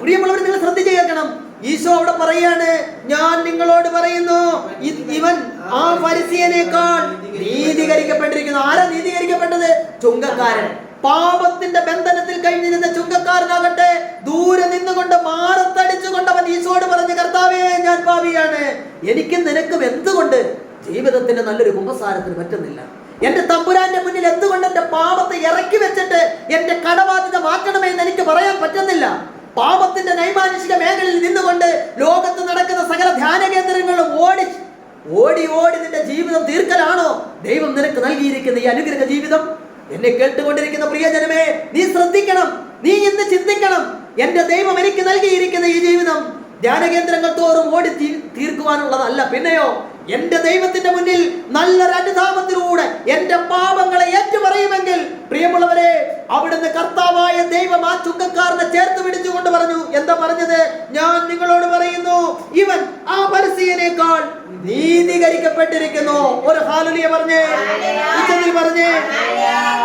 പ്രിയമുള്ളവർ, നിങ്ങൾ ശ്രദ്ധിച്ച് കേൾക്കണം. ഈശോ അവിടെ പറയാണ്, ഞാൻ നിങ്ങളോട് പറയുന്നു, ഇവൻ ആ ഫരിസയനേക്കാൾ നീതീകരിക്കപ്പെട്ടിരിക്കുന്നു. ആരാ നീതീകരിക്കപ്പെട്ടത്? ചുങ്കക്കാരൻ. പാപത്തിന്റെ ബന്ധനത്തിൽ കഴിഞ്ഞിരുന്ന ചുങ്കക്കാരനാകട്ടെ ദൂരെ നിന്നുകൊണ്ട് മാറത്തടിച്ചുകൊണ്ട് അവൻ ഈശോയോട് പറഞ്ഞു, കർത്താവേ ഞാൻ പാപിയാണ്. എനിക്കും നിനക്കും എന്തുകൊണ്ട് ജീവിതത്തിന്റെ നല്ലൊരു കുമ്പസാരത്തിന് പറ്റുന്നില്ല? എന്റെ തമ്പുരാന്റെ മുന്നിൽ എന്തുകൊണ്ട് എന്റെ പാപത്തെ ഇറക്കി വെച്ചിട്ട് എന്റെ കടബാധ്യത മാറ്റണമേ എന്ന് എനിക്ക് പറയാൻ പറ്റുന്നില്ല? പാപത്തിന്റെ നൈമാനുഷിക മേഖലയിൽ നിന്നുകൊണ്ട് ലോകത്ത് നടക്കുന്ന സകല ധ്യാന കേന്ദ്രങ്ങളും ഓടി നിന്റെ ജീവിതം തീർക്കലാണോ ദൈവം നിനക്ക് നൽകിയിരിക്കുന്ന ഈ അനുഗ്രഹ ജീവിതം? എന്നെ കേട്ടുകൊണ്ടിരിക്കുന്ന പ്രിയജനമേ, നീ ശ്രദ്ധിക്കണം. നീ ഇന്ന് ചിന്തിക്കണം, എന്റെ ദൈവം എനിക്ക് നൽകിയിരിക്കുന്ന ഈ ജീവിതം ധ്യാന കേന്ദ്രങ്ങൾ തോറും ഓടി തീർക്കുവാനുള്ളതല്ല, പിന്നെയോ എന്റെ ദൈവത്തിന്റെ മുന്നിൽ നല്ലൊരു അനുതാപത്തിലൂടെ എന്റെ പാപങ്ങളെ ഏറ്റുപറയുമെങ്കിൽ, പ്രിയമുള്ളവരെ, അവിടുന്ന് കർത്താവായ ദൈവം ആ ചുങ്കക്കാരനെ ചേർത്ത് പിടിച്ചുകൊണ്ട് പറഞ്ഞു. എന്താ പറഞ്ഞത്? ഞാൻ നിങ്ങളോട് പറയുന്നു, ഇവൻ ആ ഫരിസീയനേക്കാൾ നീതീകരിക്കപ്പെട്ടിരിക്കുന്നു. ഒരു ഹല്ലേലൂയ പറഞ്ഞേ, ഉച്ചത്തിൽ പറഞ്ഞേ.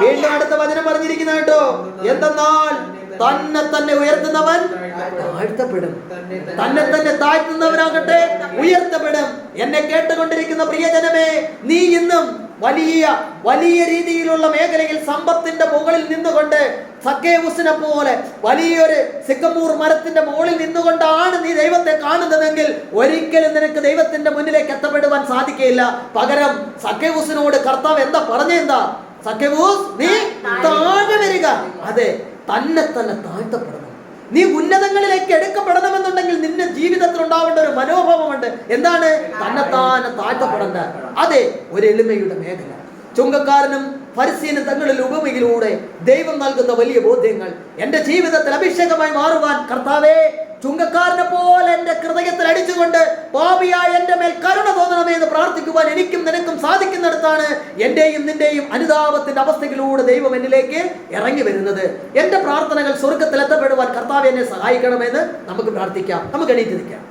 വീണ്ടും അടുത്ത വചനം പറഞ്ഞിരിക്കുന്ന കേട്ടോ, എന്തെന്നാൽ തന്നെ തന്നെ ഉയർത്തുന്നവൻ താഴ്ത്തപ്പെടും, തന്നെ തന്നെ താഴ്ത്തുന്നവനാകട്ടെ ഉയർത്തപ്പെടും. എന്നെ കേട്ടുകൊണ്ടിരിക്കുന്ന പ്രിയജനമേ, നീ ഇന്നും വലിയ വലിയ രീതിയിലുള്ള മേഖലയിൽ സമ്പത്തിന്റെ മുകളിൽ നിന്നുകൊണ്ട് സക്കേവുസിനെ പോലെ വലിയൊരു സിക്കമൂർ മരത്തിന്റെ മുകളിൽ നിന്നുകൊണ്ടാണ് നീ ദൈവത്തെ കാണുന്നതെങ്കിൽ ഒരിക്കലും നിനക്ക് ദൈവത്തിന്റെ മുന്നിലേക്ക് എത്തപ്പെടുവാൻ സാധിക്കുകയില്ല. പകരം സക്കേവുസിനോട് കർത്താവ് എന്താ പറഞ്ഞെന്താ? സക്കേവൂസ്, നീ താഴെ വരിക. അതെ, തന്നെ തന്നെ താഴ്ത്തപ്പെടണം. നീ ഉന്നതങ്ങളിലേക്ക് എടുക്കപ്പെടണമെന്നുണ്ടെങ്കിൽ നിന്റെ ജീവിതത്തിൽ ഉണ്ടാവേണ്ട ഒരു മനോഭാവമുണ്ട്. എന്താണ്? തന്നെത്താനെ താഴ്ത്തപ്പെടേണ്ട. അതെ, ഒരു എളിമയുടെ മേഖല. ചുങ്കക്കാരനും ഫരിസീയനും തങ്ങളിൽ ഉപമയിലൂടെ ദൈവം നൽകുന്ന വലിയ ബോധ്യങ്ങൾ എന്റെ ജീവിതത്തിൽ അഭിഷേകമായി മാറുവാൻ, കർത്താവേ, ചുങ്കക്കാരനെ പോലെ എന്റെ ഹൃദയത്തിൽ അടിച്ചുകൊണ്ട് പാപിയായ എന്റെ മേൽ കരുണ തോന്നണമേ എന്ന് പ്രാർത്ഥിക്കുവാൻ എനിക്കും നിനക്കും സാധിക്കുന്നിടത്താണ് എന്റെയും നിന്റെയും അനുതാപത്തിന്റെ അവസ്ഥയിലൂടെ ദൈവം എന്നിലേക്ക് ഇറങ്ങി വരുന്നത്. എന്റെ പ്രാർത്ഥനകൾ സ്വർഗത്തിൽ എത്തപ്പെടുവാൻ കർത്താവേ എന്നെ സഹായിക്കണമെന്ന് നമുക്ക് പ്രാർത്ഥിക്കാം. നമുക്ക് എണീറ്റ് നിൽക്കാം.